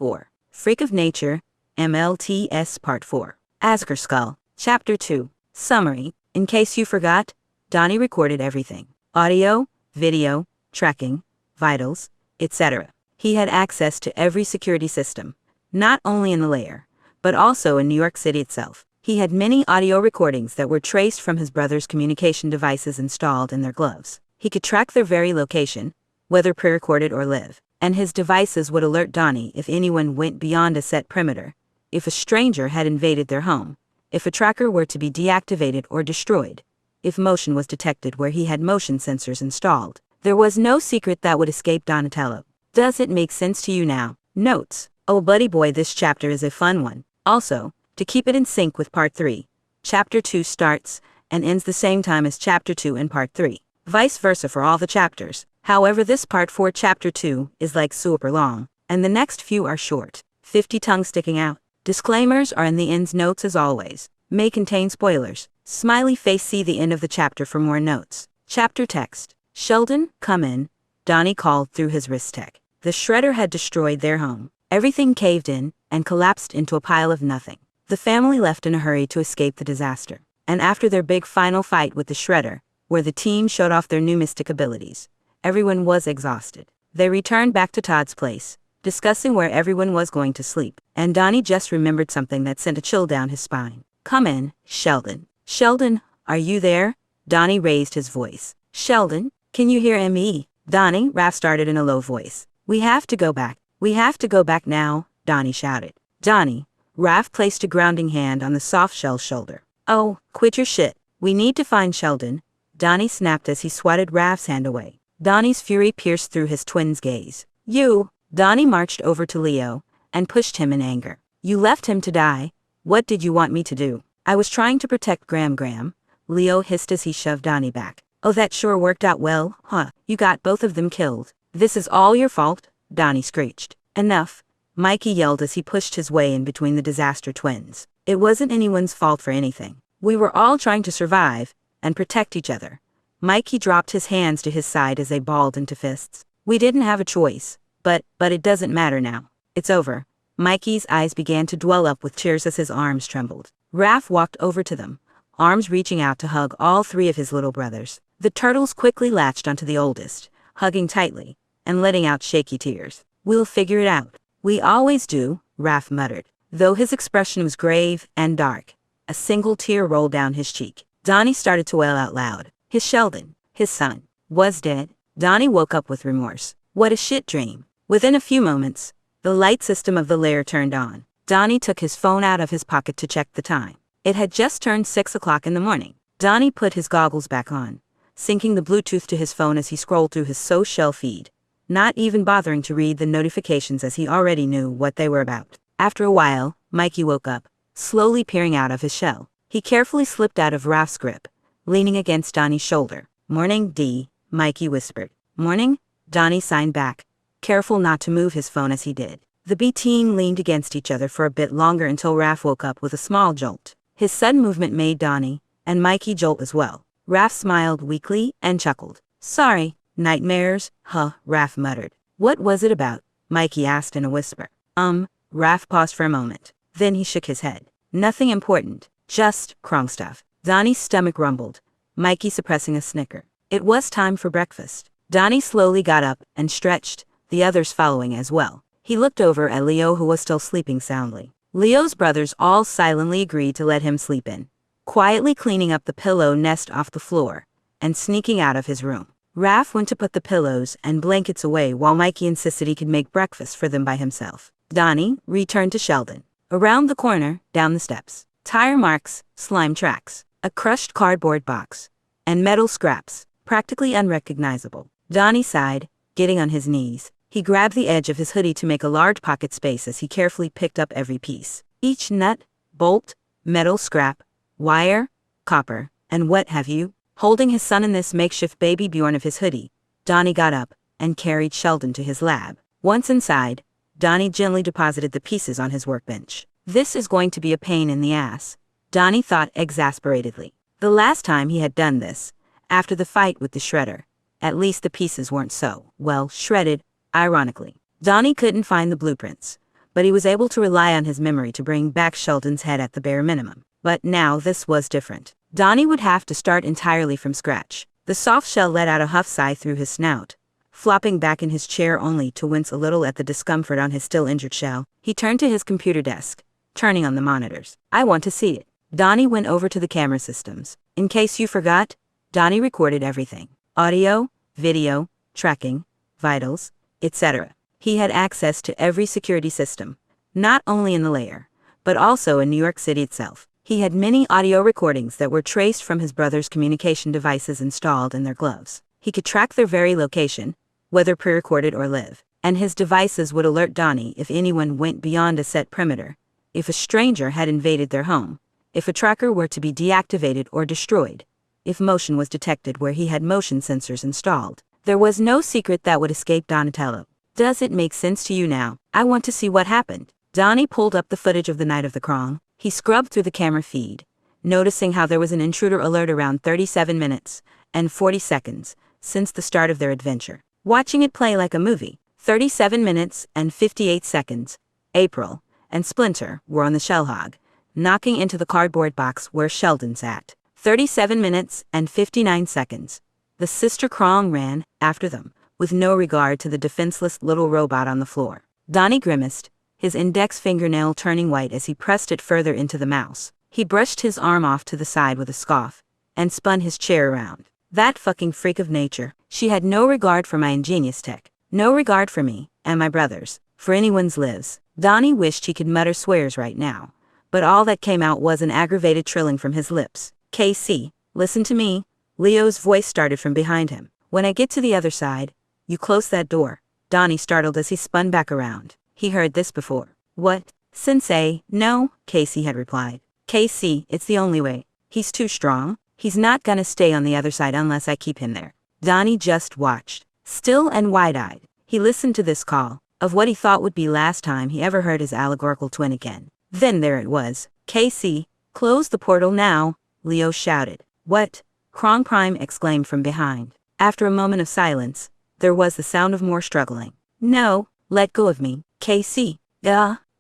4. Freak of Nature, MLTS Part 4. Asker Skull. Chapter 2. Summary. In case you forgot, Donnie recorded everything. Audio, video, tracking, vitals, etc. He had access to every security system, not only in the lair, but also in New York City itself. He had many audio recordings that were traced from his brother's communication devices installed in their gloves. He could track their very location, whether pre-recorded or live, and his devices would alert Donnie if anyone went beyond a set perimeter, if a stranger had invaded their home, if a tracker were to be deactivated or destroyed, if motion was detected where he had motion sensors installed. There was no secret that would escape Donatello. Does it make sense to you now? Notes. Oh buddy boy, this chapter is a fun one. Also, to keep it in sync with Part 3, Chapter 2 starts and ends the same time as Chapter 2 and Part 3. Vice versa for all the chapters. However, this Part 4 Chapter 2 is like super long, and the next few are short. 50 tongues sticking out. Disclaimers are in the ends notes as always. May contain spoilers. Smiley face, see the end of the chapter for more notes. Chapter text. Sheldon, come in, Donnie called through his wrist tech. The shredder had destroyed their home. Everything caved in and collapsed into a pile of nothing. The family left in a hurry to escape the disaster. And after their big final fight with the shredder, where the team showed off their new mystic abilities, everyone was exhausted. They returned back to Todd's place, discussing where everyone was going to sleep, and Donnie just remembered something that sent a chill down his spine. Come in, Sheldon. Sheldon, are you there? Donnie raised his voice. Sheldon, can you hear me? Donnie, Raph started in a low voice. We have to go back. We have to go back now, Donnie shouted. Donnie, Raph placed a grounding hand on the soft shell's shoulder. Oh, quit your shit. We need to find Sheldon, Donnie snapped as he swatted Raph's hand away. Donnie's fury pierced through his twin's gaze. You! Donnie marched over to Leo and pushed him in anger. You left him to die. What did you want me to do? I was trying to protect Graham, Leo hissed as he shoved Donnie back. Oh, that sure worked out well, huh? You got both of them killed. This is all your fault, Donnie screeched. Enough, Mikey yelled as he pushed his way in between the disaster twins. It wasn't anyone's fault for anything. We were all trying to survive and protect each other. Mikey dropped his hands to his side as they balled into fists. We didn't have a choice, but it doesn't matter now. It's over. Mikey's eyes began to dwell up with tears as his arms trembled. Raph walked over to them, arms reaching out to hug all three of his little brothers. The turtles quickly latched onto the oldest, hugging tightly and letting out shaky tears. We'll figure it out. We always do, Raph muttered, though his expression was grave and dark. A single tear rolled down his cheek. Donnie started to wail out loud. His Sheldon, his son, was dead. Donnie woke up with remorse. What a shit dream. Within a few moments, the light system of the lair turned on. Donnie took his phone out of his pocket to check the time. It had just turned 6 o'clock in the morning. Donnie put his goggles back on, syncing the Bluetooth to his phone as he scrolled through his social feed, not even bothering to read the notifications as he already knew what they were about. After a while, Mikey woke up, slowly peering out of his shell. He carefully slipped out of Raph's grip, leaning against Donnie's shoulder. Morning, D, Mikey whispered. Morning, Donnie signed back, careful not to move his phone as he did. The B-team leaned against each other for a bit longer until Raph woke up with a small jolt. His sudden movement made Donnie and Mikey jolt as well. Raph smiled weakly and chuckled. Sorry, nightmares, huh, Raph muttered. What was it about? Mikey asked in a whisper. Raph paused for a moment. Then he shook his head. Nothing important, just crong stuff. Donnie's stomach rumbled, Mikey suppressing a snicker. It was time for breakfast. Donnie slowly got up and stretched, the others following as well. He looked over at Leo, who was still sleeping soundly. Leo's brothers all silently agreed to let him sleep in, quietly cleaning up the pillow nest off the floor and sneaking out of his room. Raph went to put the pillows and blankets away while Mikey insisted he could make breakfast for them by himself. Donnie returned to Sheldon. Around the corner, down the steps, tire marks, slime tracks, a crushed cardboard box, and metal scraps, practically unrecognizable. Donnie sighed, getting on his knees. He grabbed the edge of his hoodie to make a large pocket space as he carefully picked up every piece. Each nut, bolt, metal scrap, wire, copper, and what have you. Holding his son in this makeshift baby Bjorn of his hoodie, Donnie got up and carried Sheldon to his lab. Once inside, Donnie gently deposited the pieces on his workbench. This is going to be a pain in the ass, Donnie thought exasperatedly. The last time he had done this, after the fight with the shredder, at least the pieces weren't so, well, shredded, ironically. Donnie couldn't find the blueprints, but he was able to rely on his memory to bring back Sheldon's head at the bare minimum. But now this was different. Donnie would have to start entirely from scratch. The soft shell let out a huff sigh through his snout. Flopping back in his chair only to wince a little at the discomfort on his still injured shell, he turned to his computer desk, turning on the monitors. I want to see it. Donnie went over to the camera systems. In case you forgot, Donnie recorded everything. Audio, video, tracking, vitals, etc. He had access to every security system, not only in the lair, but also in New York City itself. He had many audio recordings that were traced from his brother's communication devices installed in their gloves. He could track their very location, whether pre-recorded or live, and his devices would alert Donnie if anyone went beyond a set perimeter, if a stranger had invaded their home, if a tracker were to be deactivated or destroyed, if motion was detected where he had motion sensors installed. There was no secret that would escape Donatello. Does it make sense to you now? I want to see what happened. Donnie pulled up the footage of the night of the crime. He scrubbed through the camera feed, noticing how there was an intruder alert around 37 minutes and 40 seconds since the start of their adventure. Watching it play like a movie, 37 minutes and 58 seconds, April and Splinter were on the shell hog, knocking into the cardboard box where Sheldon sat. 37 minutes and 59 seconds. The sister Krong ran after them, with no regard to the defenseless little robot on the floor. Donnie grimaced, his index fingernail turning white as he pressed it further into the mouse. He brushed his arm off to the side with a scoff, and spun his chair around. That fucking freak of nature. She had no regard for my ingenious tech. No regard for me, and my brothers, for anyone's lives. Donnie wished he could mutter swears right now, but all that came out was an aggravated trilling from his lips. KC, listen to me. Leo's voice started from behind him. When I get to the other side, you close that door. Donnie startled as he spun back around. He heard this before. What? Sensei, no, Casey had replied. KC, it's the only way. He's too strong. He's not gonna stay on the other side unless I keep him there. Donnie just watched, still and wide-eyed. He listened to this call, of what he thought would be last time he ever heard his allegorical twin again. Then there it was. KC, close the portal now, Leo shouted. What? Krong Prime exclaimed from behind. After a moment of silence, there was the sound of more struggling. No, let go of me, KC.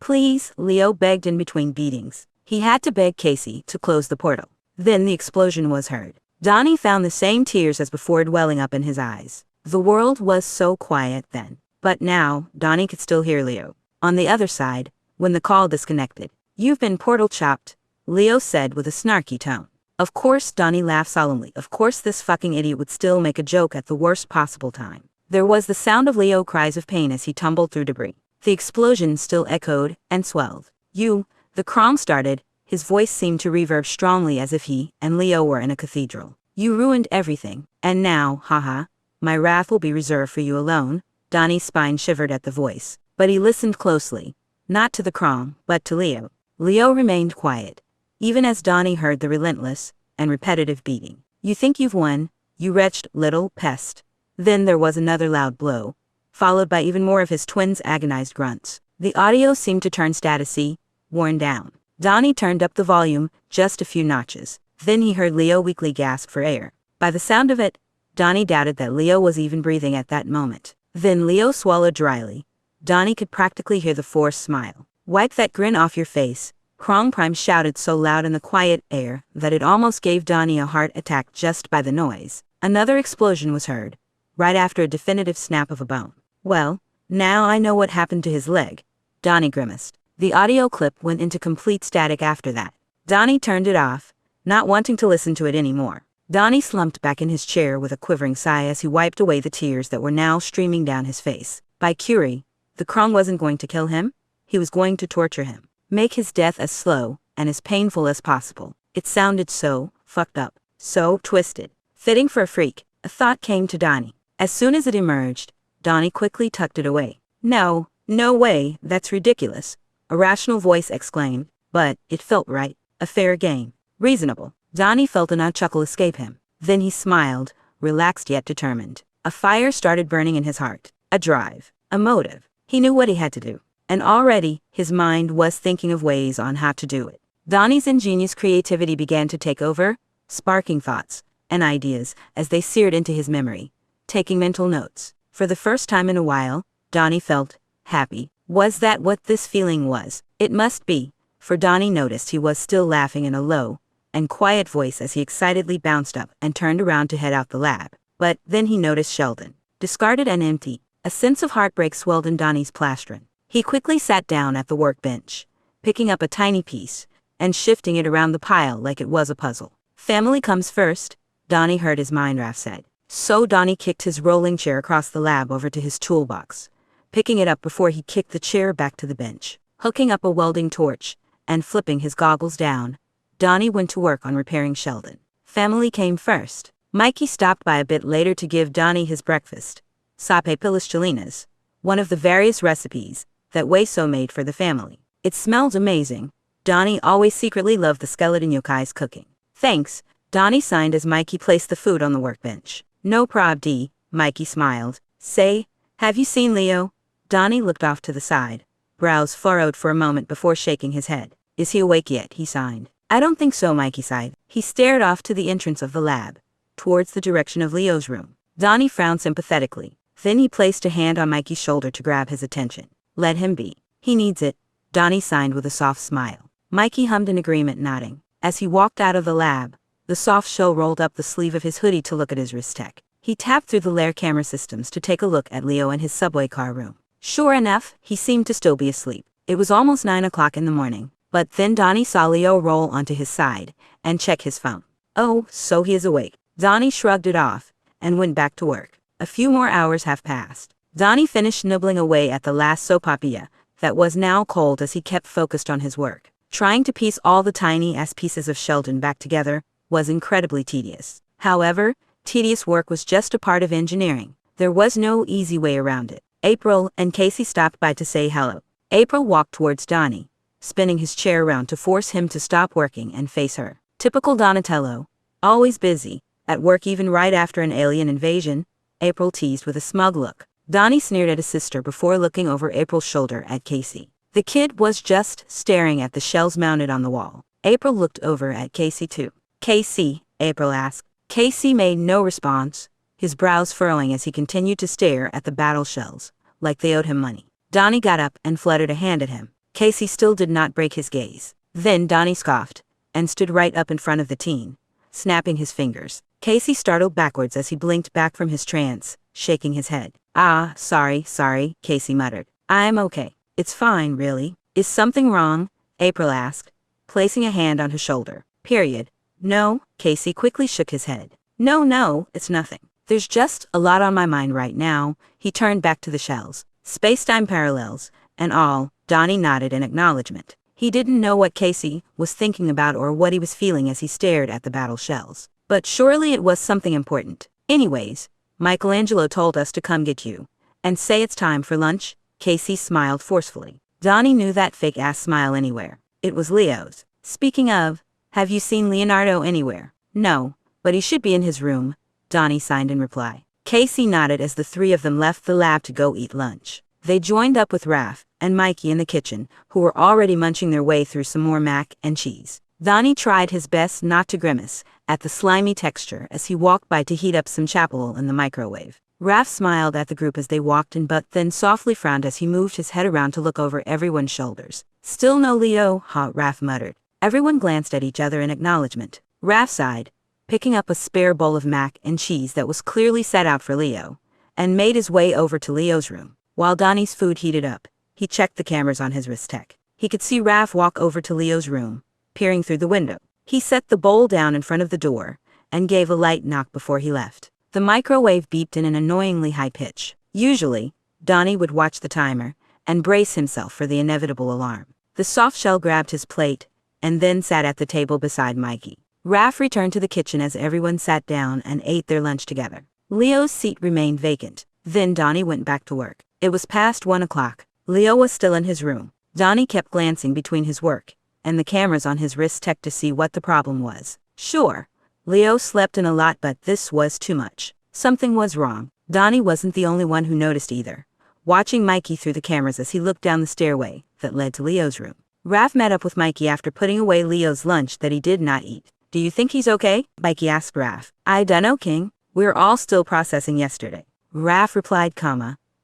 Please, Leo begged in between beatings. He had to beg Casey to close the portal. Then the explosion was heard. Donnie found the same tears as before welling up in his eyes. The world was so quiet then. But now, Donnie could still hear Leo. On the other side, when the call disconnected. You've been portal chopped, Leo said with a snarky tone. Of course, Donnie laughed solemnly. Of course this fucking idiot would still make a joke at the worst possible time. There was the sound of Leo cries of pain as he tumbled through debris. The explosion still echoed and swelled. The Crom started. His voice seemed to reverb strongly as if he and Leo were in a cathedral. You ruined everything, and now, haha, my wrath will be reserved for you alone. Donnie's spine shivered at the voice, but he listened closely, not to the Crom, but to Leo. Leo remained quiet, even as Donnie heard the relentless and repetitive beating. You think you've won, you wretched little pest. Then there was another loud blow, followed by even more of his twins' agonized grunts. The audio seemed to turn statusy, worn down. Donnie turned up the volume just a few notches. Then he heard Leo weakly gasp for air. By the sound of it, Donnie doubted that Leo was even breathing at that moment. Then Leo swallowed dryly. Donnie could practically hear the forced smile. Wipe that grin off your face, Krong Prime shouted so loud in the quiet air that it almost gave Donnie a heart attack just by the noise. Another explosion was heard, right after a definitive snap of a bone. Well, now I know what happened to his leg, Donnie grimaced. The audio clip went into complete static after that. Donnie turned it off, not wanting to listen to it anymore. Donnie slumped back in his chair with a quivering sigh as he wiped away the tears that were now streaming down his face. By Curie, the Krong wasn't going to kill him, he was going to torture him. Make his death as slow and as painful as possible. It sounded so fucked up, so twisted. Fitting for a freak, a thought came to Donnie. As soon as it emerged, Donnie quickly tucked it away. No way, that's ridiculous, a rational voice exclaimed, but it felt right, a fair game, reasonable. Donnie felt an odd chuckle escape him. Then he smiled, relaxed yet determined. A fire started burning in his heart, a drive, a motive. He knew what he had to do, and already his mind was thinking of ways on how to do it. Donnie's ingenious creativity began to take over, sparking thoughts and ideas as they seared into his memory, taking mental notes. For the first time in a while, Donnie felt happy. Was that what this feeling was? It must be, for Donnie noticed he was still laughing in a low and quiet voice as he excitedly bounced up and turned around to head out the lab. But then he noticed Sheldon, discarded and empty. A sense of heartbreak swelled in Donnie's plastron. He quickly sat down at the workbench, picking up a tiny piece and shifting it around the pile like it was a puzzle. Family comes first, Donnie heard his mind Raph said. So Donnie kicked his rolling chair across the lab over to his toolbox, picking it up before he kicked the chair back to the bench. Hooking up a welding torch and flipping his goggles down, Donnie went to work on repairing Sheldon. Family came first. Mikey stopped by a bit later to give Donnie his breakfast, sape pilistolinas, one of the various recipes that Weso made for the family. It smelled amazing. Donnie always secretly loved the skeleton yokai's cooking. Thanks, Donnie signed as Mikey placed the food on the workbench. No prob D, Mikey smiled. Say, have you seen Leo? Donnie looked off to the side, brows furrowed for a moment before shaking his head. Is he awake yet? He signed. I don't think so, Mikey sighed. He stared off to the entrance of the lab, towards the direction of Leo's room. Donnie frowned sympathetically. Then he placed a hand on Mikey's shoulder to grab his attention. Let him be. He needs it, Donnie signed with a soft smile. Mikey hummed in agreement, nodding. As he walked out of the lab, the soft shell rolled up the sleeve of his hoodie to look at his wrist tech. He tapped through the Lair camera systems to take a look at Leo in his subway car room. Sure enough, he seemed to still be asleep. It was almost 9 o'clock in the morning, but then Donnie saw Leo roll onto his side and check his phone. Oh, so he is awake. Donnie shrugged it off and went back to work. A few more hours have passed. Donnie finished nibbling away at the last sopapilla that was now cold as he kept focused on his work. Trying to piece all the tiny-ass pieces of Sheldon back together was incredibly tedious. However, tedious work was just a part of engineering. There was no easy way around it. April and Casey stopped by to say hello. April walked towards Donnie, spinning his chair around to force him to stop working and face her. Typical Donatello, always busy, at work even right after an alien invasion, April teased with a smug look. Donnie sneered at his sister before looking over April's shoulder at Casey. The kid was just staring at the shells mounted on the wall. April looked over at Casey too. Casey, April asked. Casey made no response, his brows furrowing as he continued to stare at the battle shells, like they owed him money. Donnie got up and fluttered a hand at him. Casey still did not break his gaze. Then Donnie scoffed, and stood right up in front of the teen, snapping his fingers. Casey startled backwards as he blinked back from his trance, shaking his head. Ah, sorry, Casey muttered. I'm okay. It's fine, really. Is something wrong? April asked, placing a hand on his shoulder. Period. No, Casey quickly shook his head. No, it's nothing. There's just a lot on my mind right now. He turned back to the shells. Space-time parallels, and all. Donnie nodded in acknowledgement. He didn't know what Casey was thinking about or what he was feeling as he stared at the battle shells. But surely it was something important. Anyways, Michelangelo told us to come get you and say it's time for lunch. Casey smiled forcefully. Donnie knew that fake-ass smile anywhere. It was Leo's. Speaking of, have you seen Leonardo anywhere? No, but he should be in his room, Donnie signed in reply. Casey nodded as the three of them left the lab to go eat lunch. They joined up with Raph and Mikey in the kitchen, who were already munching their way through some more mac and cheese. Donnie tried his best not to grimace at the slimy texture as he walked by to heat up some chapel in the microwave. Raph smiled at the group as they walked in but then softly frowned as he moved his head around to look over everyone's shoulders. Still no Leo, huh? Raph muttered. Everyone glanced at each other in acknowledgement. Raph sighed, picking up a spare bowl of mac and cheese that was clearly set out for Leo, and made his way over to Leo's room. While Donnie's food heated up, he checked the cameras on his wrist tech. He could see Raph walk over to Leo's room, peering through the window. He set the bowl down in front of the door and gave a light knock before he left. The microwave beeped in an annoyingly high pitch. Usually, Donnie would watch the timer and brace himself for the inevitable alarm. The softshell grabbed his plate and then sat at the table beside Mikey. Raph returned to the kitchen as everyone sat down and ate their lunch together. Leo's seat remained vacant. Then Donnie went back to work. It was past 1 o'clock. Leo was still in his room. Donnie kept glancing between his work and the cameras on his wrist tech to see what the problem was. Sure, Leo slept in a lot, but this was too much. Something was wrong. Donnie wasn't the only one who noticed either, watching Mikey through the cameras as he looked down the stairway that led to Leo's room. Raph met up with Mikey after putting away Leo's lunch that he did not eat. Do you think he's okay? Mikey asked Raph. I dunno, King. We're all still processing yesterday. Raph replied,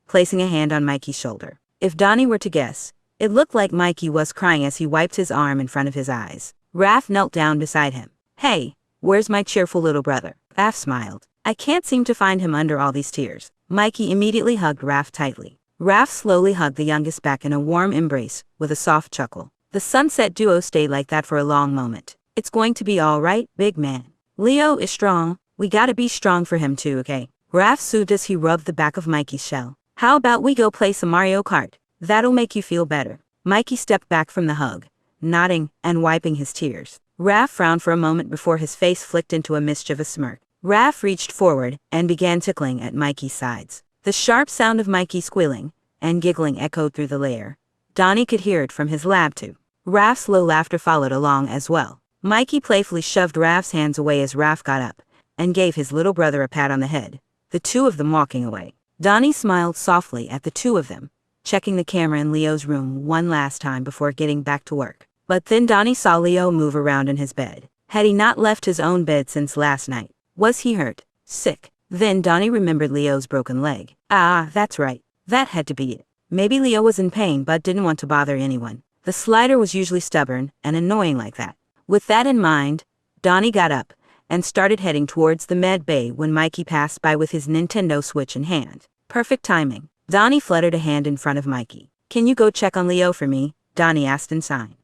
placing a hand on Mikey's shoulder. If Donnie were to guess, it looked like Mikey was crying as he wiped his arm in front of his eyes. Raph knelt down beside him. Hey, where's my cheerful little brother? Raph smiled. I can't seem to find him under all these tears. Mikey immediately hugged Raph tightly. Raph slowly hugged the youngest back in a warm embrace, with a soft chuckle. The sunset duo stayed like that for a long moment. It's going to be all right, big man. Leo is strong. We gotta be strong for him too, okay? Raph soothed as he rubbed the back of Mikey's shell. How about we go play some Mario Kart? That'll make you feel better. Mikey stepped back from the hug, nodding and wiping his tears. Raph frowned for a moment before his face flicked into a mischievous smirk. Raph reached forward and began tickling at Mikey's sides. The sharp sound of Mikey squealing and giggling echoed through the lair. Donnie could hear it from his lab too. Raph's low laughter followed along as well. Mikey playfully shoved Raph's hands away as Raph got up and gave his little brother a pat on the head, the two of them walking away. Donnie smiled softly at the two of them, checking the camera in Leo's room one last time before getting back to work. But then Donnie saw Leo move around in his bed. Had he not left his own bed since last night? Was he hurt? Sick? Then Donnie remembered Leo's broken leg. Ah, that's right. That had to be it. Maybe Leo was in pain but didn't want to bother anyone. The slider was usually stubborn and annoying like that. With that in mind, Donnie got up and started heading towards the med bay when Mikey passed by with his Nintendo Switch in hand. Perfect timing. Donnie fluttered a hand in front of Mikey. Can you go check on Leo for me? Donnie asked in sign.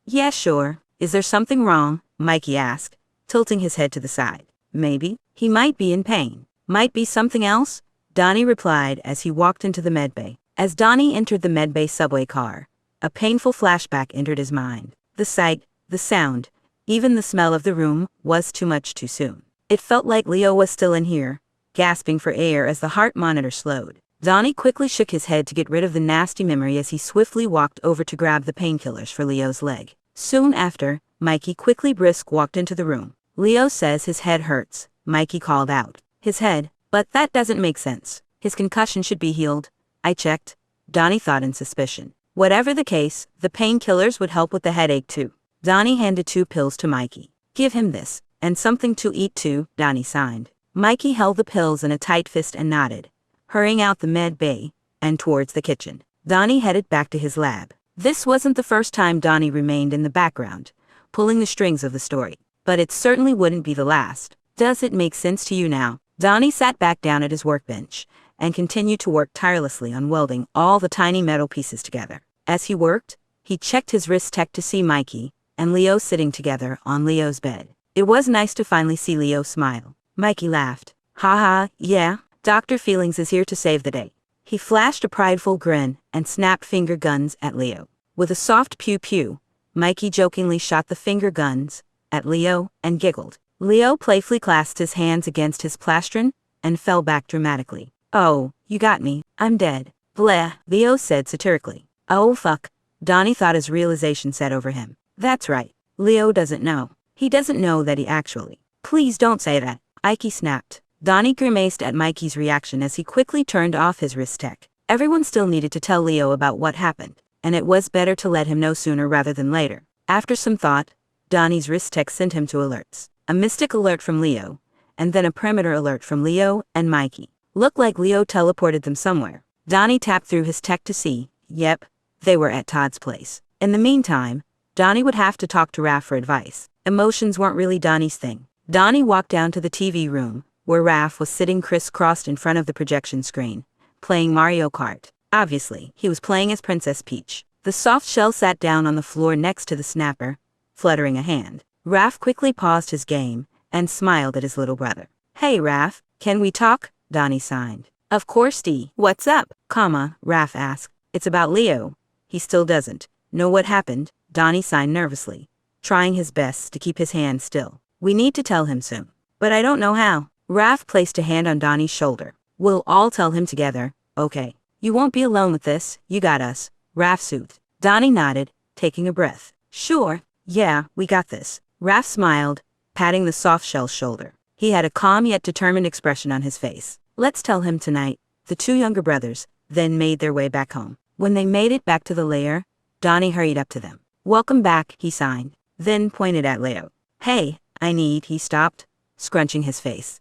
Yeah, sure. Is there something wrong? Mikey asked, tilting his head to the side. Maybe. He might be in pain. Might be something else? Donnie replied as he walked into the med bay. As Donnie entered the med bay subway car, a painful flashback entered his mind. The sight, the sound, even the smell of the room was too much too soon. It felt like Leo was still in here, gasping for air as the heart monitor slowed. Donnie quickly shook his head to get rid of the nasty memory as he swiftly walked over to grab the painkillers for Leo's leg. Soon after, Mikey quickly brisk walked into the room. Leo says his head hurts, Mikey called out. His head? But that doesn't make sense. His concussion should be healed. I checked, Donnie thought in suspicion. Whatever the case, the painkillers would help with the headache too. Donnie handed 2 pills to Mikey. Give him this, and something to eat too, Donnie signed. Mikey held the pills in a tight fist and nodded, hurrying out the med bay and towards the kitchen. Donnie headed back to his lab. This wasn't the first time Donnie remained in the background, pulling the strings of the story, but it certainly wouldn't be the last. Does it make sense to you now? Donnie sat back down at his workbench and continued to work tirelessly on welding all the tiny metal pieces together. As he worked, he checked his wrist tech to see Mikey and Leo sitting together on Leo's bed. It was nice to finally see Leo smile. Mikey laughed. Haha, yeah, Dr. Feelings is here to save the day. He flashed a prideful grin and snapped finger guns at Leo. With a soft pew-pew, Mikey jokingly shot the finger guns at Leo and giggled. Leo playfully clasped his hands against his plastron and fell back dramatically. Oh, you got me. I'm dead. Bleh, Leo said satirically. Oh fuck, Donnie thought his realization set over him. That's right. Leo doesn't know. He doesn't know that he actually. Please don't say that, Icky snapped. Donnie grimaced at Mikey's reaction as he quickly turned off his wrist tech. Everyone still needed to tell Leo about what happened, and it was better to let him know sooner rather than later. After some thought, Donnie's wrist tech sent him to alerts. A mystic alert from Leo, and then a perimeter alert from Leo and Mikey. Looked like Leo teleported them somewhere. Donnie tapped through his tech to see, yep, they were at Todd's place. In the meantime, Donnie would have to talk to Raph for advice. Emotions weren't really Donnie's thing. Donnie walked down to the TV room, where Raph was sitting crisscrossed in front of the projection screen, playing Mario Kart. Obviously, he was playing as Princess Peach. The soft shell sat down on the floor next to the snapper, fluttering a hand. Raph quickly paused his game and smiled at his little brother. Hey Raph, can we talk? Donnie signed. Of course D. What's up? Raph asked. It's about Leo. He still doesn't know what happened, Donnie signed nervously, trying his best to keep his hand still. We need to tell him soon. But I don't know how. Raph placed a hand on Donnie's shoulder. We'll all tell him together, okay? You won't be alone with this, you got us, Raph soothed. Donnie nodded, taking a breath. Sure, yeah, we got this. Raph smiled, patting the soft shell's shoulder. He had a calm yet determined expression on his face. Let's tell him tonight. The 2 younger brothers then made their way back home. When they made it back to the lair, Donnie hurried up to them. Welcome back, he signed, then pointed at Leo. Hey, he stopped, scrunching his face.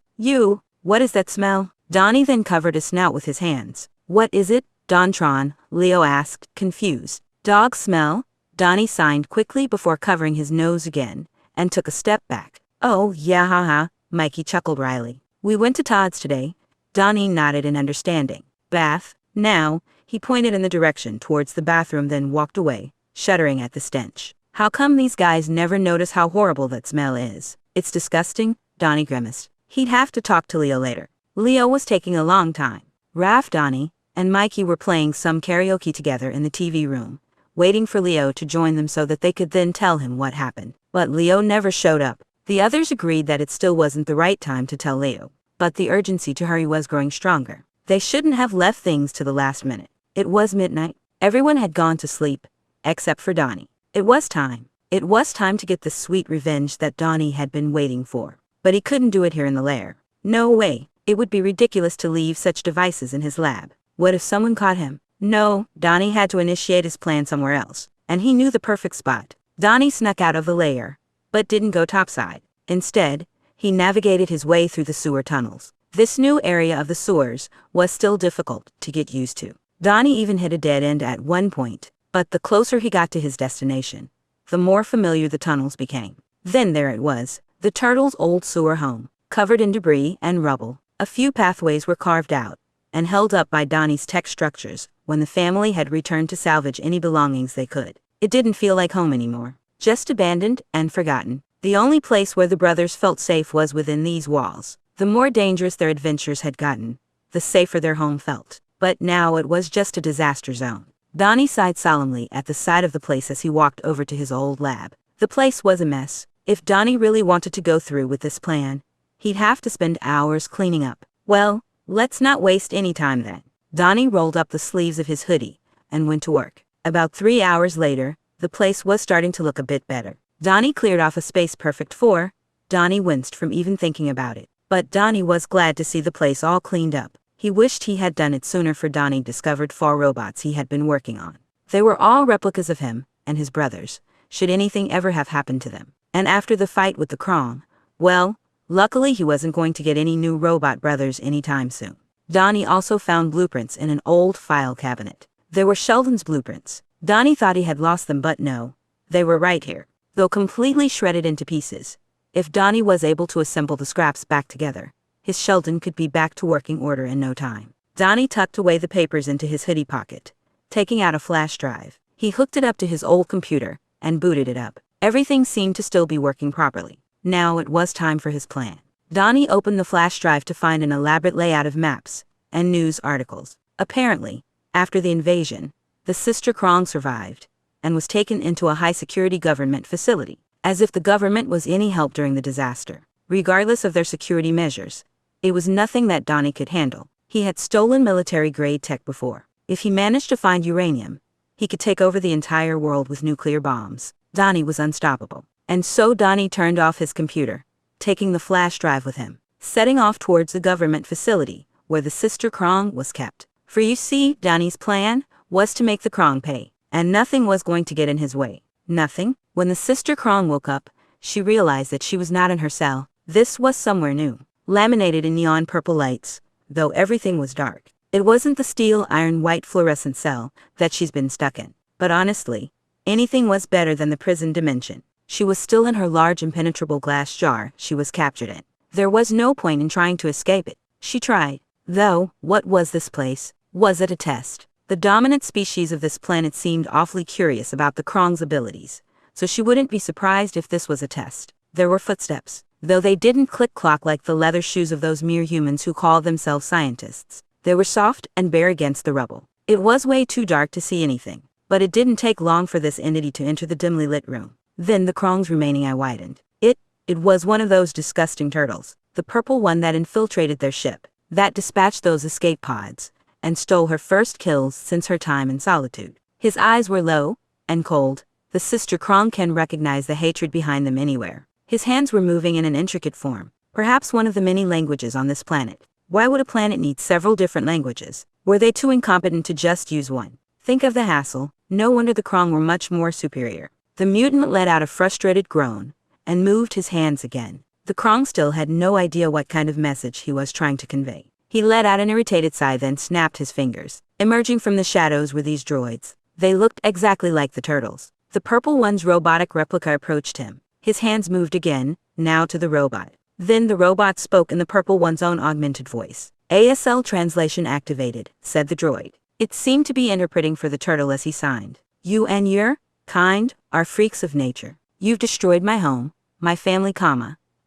What is that smell? Donnie then covered his snout with his hands. What is it? Dontron, Leo asked, confused. Dog smell? Donnie signed quickly before covering his nose again, and took a step back. Oh, yeah, haha, Mikey chuckled wryly. We went to Todd's today. Donnie nodded in understanding. Bath? Now, he pointed in the direction towards the bathroom, then walked away, shuddering at the stench. How come these guys never notice how horrible that smell is? It's disgusting, Donnie grimaced. He'd have to talk to Leo later. Leo was taking a long time. Raph, Donnie, and Mikey were playing some karaoke together in the TV room, waiting for Leo to join them so that they could then tell him what happened. But Leo never showed up. The others agreed that it still wasn't the right time to tell Leo, but the urgency to hurry was growing stronger. They shouldn't have left things to the last minute. It was midnight. Everyone had gone to sleep, except for Donnie. It was time. It was time to get the sweet revenge that Donnie had been waiting for. But he couldn't do it here in the lair. No way. It would be ridiculous to leave such devices in his lab. What if someone caught him? No, Donnie had to initiate his plan somewhere else, and he knew the perfect spot. Donnie snuck out of the lair, but didn't go topside. Instead, he navigated his way through the sewer tunnels. This new area of the sewers was still difficult to get used to. Donnie even hit a dead end at one point, but the closer he got to his destination, the more familiar the tunnels became. Then there it was, the turtles' old sewer home, covered in debris and rubble. A few pathways were carved out and held up by Donnie's tech structures when the family had returned to salvage any belongings they could. It didn't feel like home anymore, just abandoned and forgotten. The only place where the brothers felt safe was within these walls. The more dangerous their adventures had gotten, the safer their home felt. But now it was just a disaster zone. Donnie sighed solemnly at the sight of the place as he walked over to his old lab. The place was a mess. If Donnie really wanted to go through with this plan, he'd have to spend hours cleaning up. Well, let's not waste any time then. Donnie rolled up the sleeves of his hoodie and went to work. About 3 hours later, the place was starting to look a bit better. Donnie cleared off a space perfect for. Donnie winced from even thinking about it. But Donnie was glad to see the place all cleaned up. He wished he had done it sooner, for Donnie discovered 4 robots he had been working on. They were all replicas of him and his brothers, should anything ever have happened to them. And after the fight with the Krong, well, luckily he wasn't going to get any new robot brothers anytime soon. Donnie also found blueprints in an old file cabinet. They were Sheldon's blueprints. Donnie thought he had lost them, but no, they were right here. Though completely shredded into pieces, if Donnie was able to assemble the scraps back together, his Sheldon could be back to working order in no time. Donnie tucked away the papers into his hoodie pocket, taking out a flash drive. He hooked it up to his old computer and booted it up. Everything seemed to still be working properly. Now it was time for his plan. Donnie opened the flash drive to find an elaborate layout of maps and news articles. Apparently, after the invasion, the sister Krong survived and was taken into a high-security government facility. As if the government was any help during the disaster. Regardless of their security measures, it was nothing that Donnie could handle. He had stolen military-grade tech before. If he managed to find uranium, he could take over the entire world with nuclear bombs. Donnie was unstoppable. And so Donnie turned off his computer, taking the flash drive with him, setting off towards the government facility where the sister Krong was kept. For you see, Donnie's plan was to make the Krong pay, and nothing was going to get in his way. Nothing. When the sister Krong woke up, she realized that she was not in her cell. This was somewhere new, laminated in neon purple lights, though everything was dark. It wasn't the steel iron white fluorescent cell that she's been stuck in. But honestly, anything was better than the prison dimension. She was still in her large impenetrable glass jar she was captured in. There was no point in trying to escape it. She tried. Though, what was this place? Was it a test? The dominant species of this planet seemed awfully curious about the Krong's abilities, so she wouldn't be surprised if this was a test. There were footsteps, though they didn't click-clock like the leather shoes of those mere humans who call themselves scientists. They were soft and bare against the rubble. It was way too dark to see anything, but it didn't take long for this entity to enter the dimly lit room. Then the Krong's remaining eye widened. It was one of those disgusting turtles, the purple one that infiltrated their ship, that dispatched those escape pods, and stole her first kills since her time in solitude. His eyes were low and cold. The sister Krong can recognize the hatred behind them anywhere. His hands were moving in an intricate form, perhaps one of the many languages on this planet. Why would a planet need several different languages? Were they too incompetent to just use one? Think of the hassle. No wonder the Krong were much more superior. The mutant let out a frustrated groan and moved his hands again. The Krong still had no idea what kind of message he was trying to convey. He let out an irritated sigh, then snapped his fingers. Emerging from the shadows were these droids. They looked exactly like the turtles. The purple one's robotic replica approached him. His hands moved again, now to the robot. Then the robot spoke in the purple one's own augmented voice. ASL translation activated, said the droid. It seemed to be interpreting for the turtle as he signed. You and your kind are freaks of nature. You've destroyed my home, my family,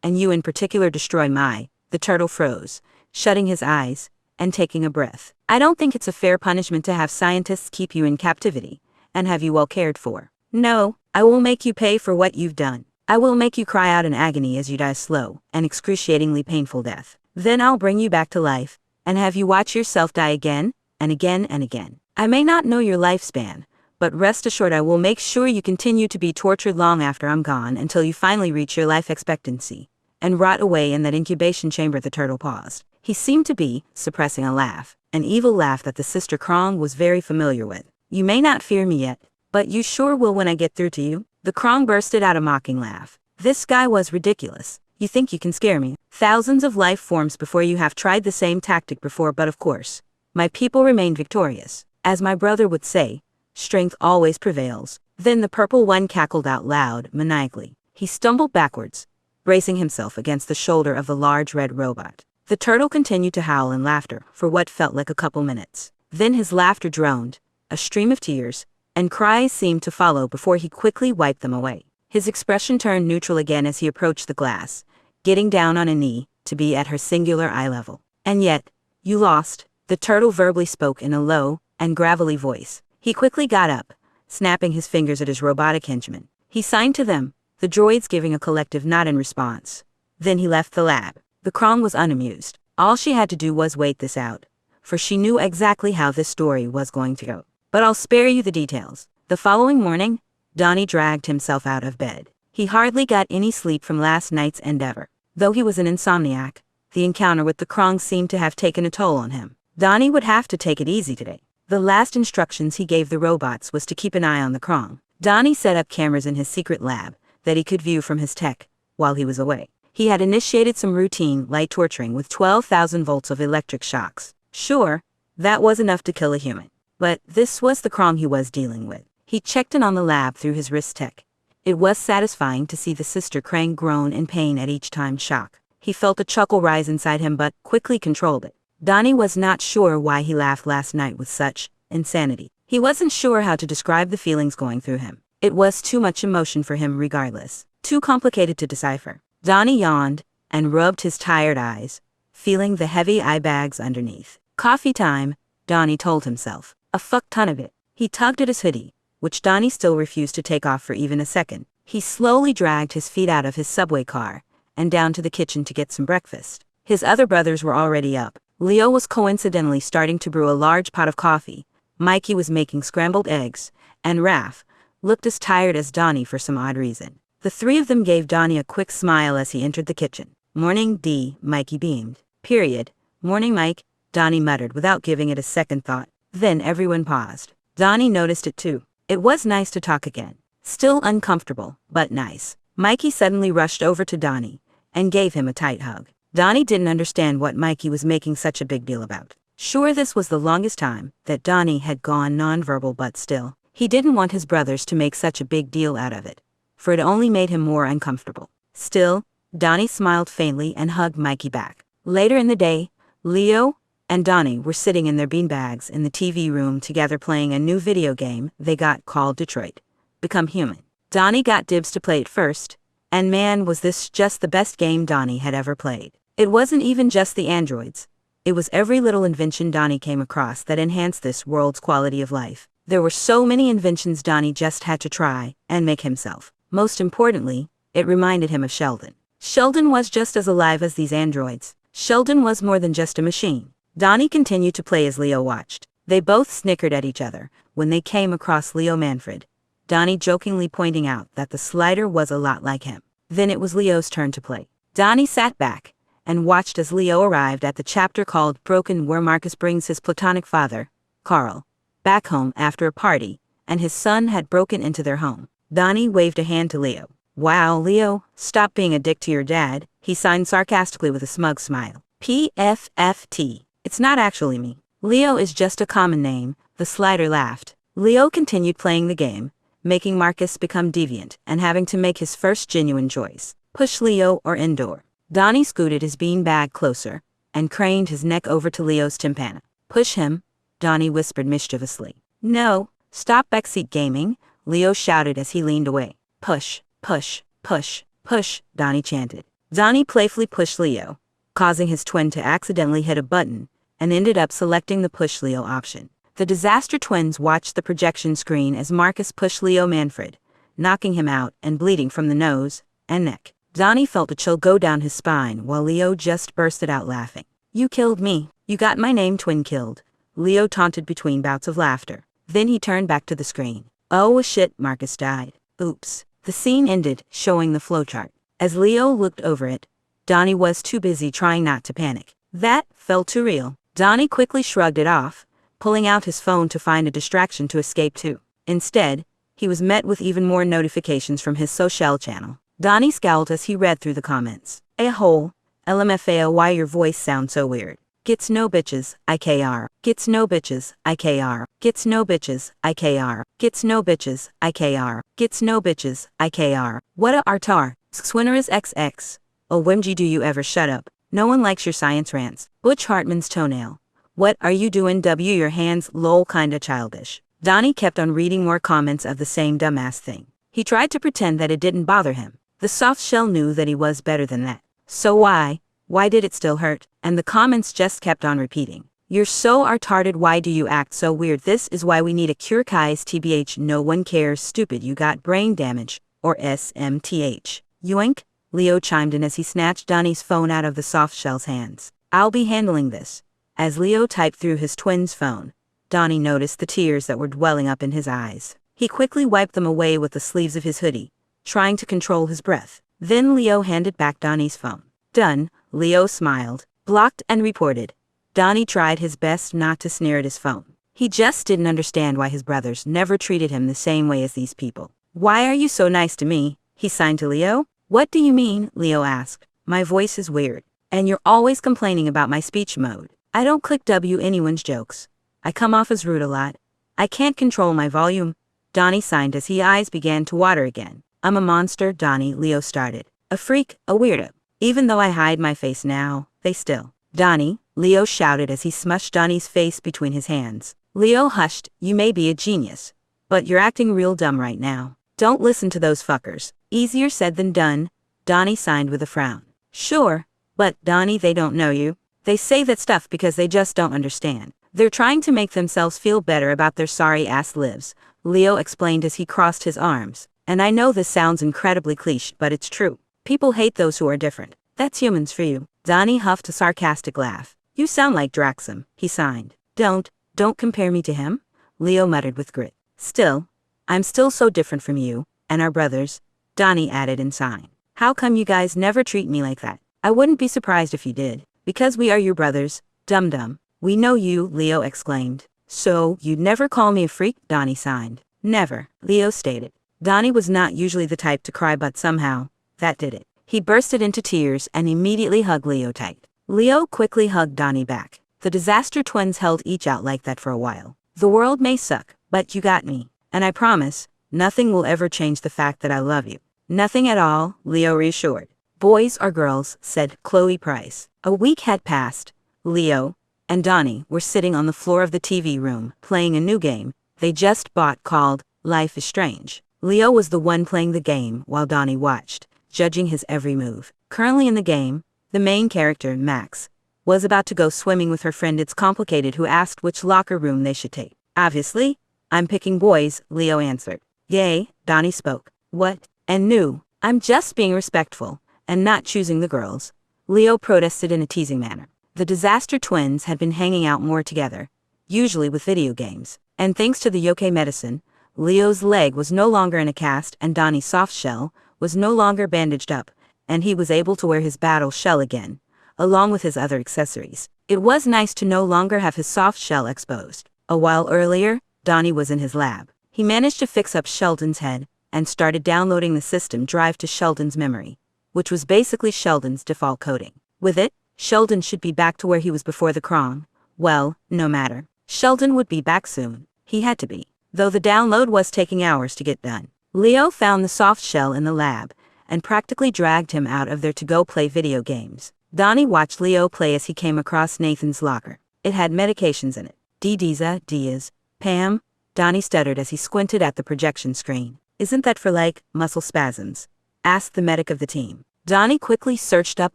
and you in particular destroy my. The turtle froze, shutting his eyes, and taking a breath. I don't think it's a fair punishment to have scientists keep you in captivity, and have you well cared for. No, I will make you pay for what you've done. I will make you cry out in agony as you die a slow and excruciatingly painful death. Then I'll bring you back to life, and have you watch yourself die again, and again and again. I may not know your lifespan, but rest assured I will make sure you continue to be tortured long after I'm gone until you finally reach your life expectancy, and rot away in that incubation chamber. The turtle paused. He seemed to be suppressing a laugh, an evil laugh that the Sister Krong was very familiar with. You may not fear me yet, but you sure will when I get through to you. The Krong bursted out a mocking laugh. This guy was ridiculous. You think you can scare me? Thousands of life forms before you have tried the same tactic before, but of course, my people remain victorious. As my brother would say, strength always prevails. Then the purple one cackled out loud, maniacally. He stumbled backwards, bracing himself against the shoulder of the large red robot. The turtle continued to howl in laughter for what felt like a couple minutes. Then his laughter droned, a stream of tears and cries seemed to follow before he quickly wiped them away. His expression turned neutral again as he approached the glass, getting down on a knee to be at her singular eye level. And yet, you lost, the turtle verbally spoke in a low and gravelly voice. He quickly got up, snapping his fingers at his robotic henchmen. He signed to them, the droids giving a collective nod in response. Then he left the lab. The Krong was unamused. All she had to do was wait this out, for she knew exactly how this story was going to go. But I'll spare you the details. The following morning, Donnie dragged himself out of bed. He hardly got any sleep from last night's endeavor. Though he was an insomniac, the encounter with the Krong seemed to have taken a toll on him. Donnie would have to take it easy today. The last instructions he gave the robots was to keep an eye on the Krong. Donnie set up cameras in his secret lab that he could view from his tech while he was away. He had initiated some routine light torturing with 12,000 volts of electric shocks. Sure, that was enough to kill a human. But this was the Krong he was dealing with. He checked in on the lab through his wrist tech. It was satisfying to see the Sister Krang groan in pain at each time shock. He felt a chuckle rise inside him but quickly controlled it. Donnie was not sure why he laughed last night with such insanity. He wasn't sure how to describe the feelings going through him. It was too much emotion for him regardless. Too complicated to decipher. Donnie yawned and rubbed his tired eyes, feeling the heavy eye bags underneath. Coffee time, Donnie told himself. A fuck ton of it. He tugged at his hoodie, which Donnie still refused to take off for even a second. He slowly dragged his feet out of his subway car and down to the kitchen to get some breakfast. His other brothers were already up. Leo was coincidentally starting to brew a large pot of coffee. Mikey was making scrambled eggs, and Raph looked as tired as Donnie for some odd reason. The three of them gave Donnie a quick smile as he entered the kitchen. Morning, D, Mikey beamed. Period. Morning, Mike, Donnie muttered without giving it a second thought. Then everyone paused. Donnie noticed it too. It was nice to talk again. Still uncomfortable, but nice. Mikey suddenly rushed over to Donnie and gave him a tight hug. Donnie didn't understand what Mikey was making such a big deal about. Sure, this was the longest time that Donnie had gone nonverbal, but still, he didn't want his brothers to make such a big deal out of it, for it only made him more uncomfortable. Still, Donnie smiled faintly and hugged Mikey back. Later in the day, Leo and Donnie were sitting in their beanbags in the TV room together playing a new video game they got called Detroit Become Human. Donnie got dibs to play it first, and man was this just the best game Donnie had ever played. It wasn't even just the androids. It was every little invention Donnie came across that enhanced this world's quality of life. There were so many inventions Donnie just had to try and make himself. Most importantly, it reminded him of Sheldon. Sheldon was just as alive as these androids. Sheldon was more than just a machine. Donnie continued to play as Leo watched. They both snickered at each other when they came across Leo Manfred, Donnie jokingly pointing out that the slider was a lot like him. Then it was Leo's turn to play. Donnie sat back and watched as Leo arrived at the chapter called Broken, where Marcus brings his platonic father, Carl, back home after a party, and his son had broken into their home. Donnie waved a hand to Leo. Wow, Leo, stop being a dick to your dad, he signed sarcastically with a smug smile. PFFT. It's not actually me. Leo is just a common name, the slider laughed. Leo continued playing the game, making Marcus become deviant and having to make his first genuine choice. Push Leo or endure. Donnie scooted his beanbag closer and craned his neck over to Leo's tympana. Push him, Donnie whispered mischievously. No, stop backseat gaming, Leo shouted as he leaned away. Push, push, push, push, Donnie chanted. Donnie playfully pushed Leo, causing his twin to accidentally hit a button, and ended up selecting the push Leo option. The disaster twins watched the projection screen as Marcus pushed Leo Manfred, knocking him out and bleeding from the nose and neck. Donnie felt a chill go down his spine while Leo just bursted out laughing. You killed me. You got my name twin killed, Leo taunted between bouts of laughter. Then he turned back to the screen. Oh shit, Marcus died. Oops. The scene ended, showing the flowchart. As Leo looked over it, Donnie was too busy trying not to panic. That felt too real. Donnie quickly shrugged it off, pulling out his phone to find a distraction to escape to. Instead, he was met with even more notifications from his social channel. Donnie scowled as he read through the comments. A-hole, LMFAO, why your voice sounds so weird. Gets no bitches, IKR. Gets no bitches, IKR. Gets no bitches, IKR. Gets no bitches, IKR. Gets no bitches, IKR. What a artar. Swinner's XX. OMG, do you ever shut up? No one likes your science rants. Butch Hartman's toenail. What are you doing? W your hands, lol, kinda childish. Donnie kept on reading more comments of the same dumbass thing. He tried to pretend that it didn't bother him. The soft shell knew that he was better than that. So why did it still hurt? And the comments just kept on repeating. You're so retarded, why do you act so weird? This is why we need a cure, guys. TBH, no one cares, stupid, you got brain damage, or SMTH. Yoink, Leo chimed in as he snatched Donnie's phone out of the soft shell's hands. I'll be handling this. As Leo typed through his twin's phone, Donnie noticed the tears that were welling up in his eyes. He quickly wiped them away with the sleeves of his hoodie, trying to control his breath. Then Leo handed back Donnie's phone. Done, Leo smiled, blocked and reported. Donnie tried his best not to sneer at his phone. He just didn't understand why his brothers never treated him the same way as these people. Why are you so nice to me? He signed to Leo. What do you mean? Leo asked. My voice is weird, and you're always complaining about my speech mode. I don't click W anyone's jokes. I come off as rude a lot. I can't control my volume. Donnie signed as his eyes began to water again. I'm a monster, Donnie, Leo started. A freak, a weirdo. Even though I hide my face now, they still. Donnie, Leo shouted as he smushed Donnie's face between his hands. Leo hushed. You may be a genius, but you're acting real dumb right now. Don't listen to those fuckers. Easier said than done, Donnie signed with a frown. Sure, but Donnie, they don't know you. They say that stuff because they just don't understand. They're trying to make themselves feel better about their sorry-ass lives, Leo explained as he crossed his arms. And I know this sounds incredibly cliché, but it's true. People hate those who are different. That's humans for you. Donnie huffed a sarcastic laugh. You sound like Draxum, he signed. Don't compare me to him, Leo muttered with grit. Still, I'm still so different from you, and our brothers, Donnie added in sign. How come you guys never treat me like that? I wouldn't be surprised if you did. Because we are your brothers, dum-dum. We know you, Leo exclaimed. So, you'd never call me a freak? Donnie signed. Never, Leo stated. Donnie was not usually the type to cry, but somehow, that did it. He bursted into tears and immediately hugged Leo tight. Leo quickly hugged Donnie back. The disaster twins held each out like that for a while. The world may suck, but you got me. And I promise, nothing will ever change the fact that I love you. Nothing at all, Leo reassured. Boys or girls, said Chloe Price. A week had passed. Leo and Donnie were sitting on the floor of the TV room, playing a new game they just bought called Life is Strange. Leo was the one playing the game while Donnie watched, judging his every move. Currently in the game, the main character, Max, was about to go swimming with her friend It's Complicated, who asked which locker room they should take. Obviously, I'm picking boys, Leo answered. Yay, Donnie spoke. What? And new. I'm just being respectful, and not choosing the girls, Leo protested in a teasing manner. The disaster twins had been hanging out more together, usually with video games, and thanks to the yokai medicine, Leo's leg was no longer in a cast and Donnie's soft shell was no longer bandaged up, and he was able to wear his battle shell again, along with his other accessories. It was nice to no longer have his soft shell exposed. A while earlier, Donnie was in his lab. He managed to fix up Sheldon's head and started downloading the system drive to Sheldon's memory, which was basically Sheldon's default coding. With it, Sheldon should be back to where he was before the Krong, Well, no matter. Sheldon would be back soon. He had to be. Though the download was taking hours to get done. Leo found the soft shell in the lab and practically dragged him out of there to go play video games. Donnie watched Leo play as he came across Nathan's locker. It had medications in it. Diaz, Pam, Donnie stuttered as he squinted at the projection screen. Isn't that for like, muscle spasms? Asked the medic of the team. Donnie quickly searched up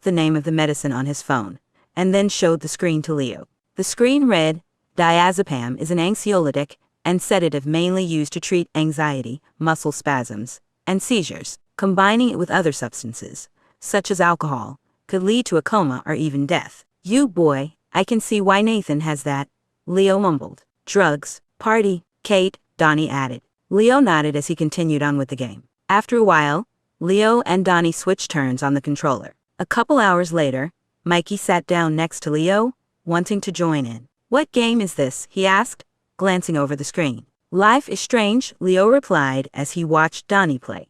the name of the medicine on his phone, and then showed the screen to Leo. The screen read, diazepam is an anxiolytic and sedative mainly used to treat anxiety, muscle spasms, and seizures. Combining it with other substances, such as alcohol, could lead to a coma or even death. You boy, I can see why Nathan has that, Leo mumbled. Drugs, party, Kate, Donnie added. Leo nodded as he continued on with the game. After a while, Leo and Donnie switched turns on the controller. A couple hours later, Mikey sat down next to Leo, wanting to join in. What game is this? He asked, glancing over the screen. Life is Strange, Leo replied as he watched Donnie play.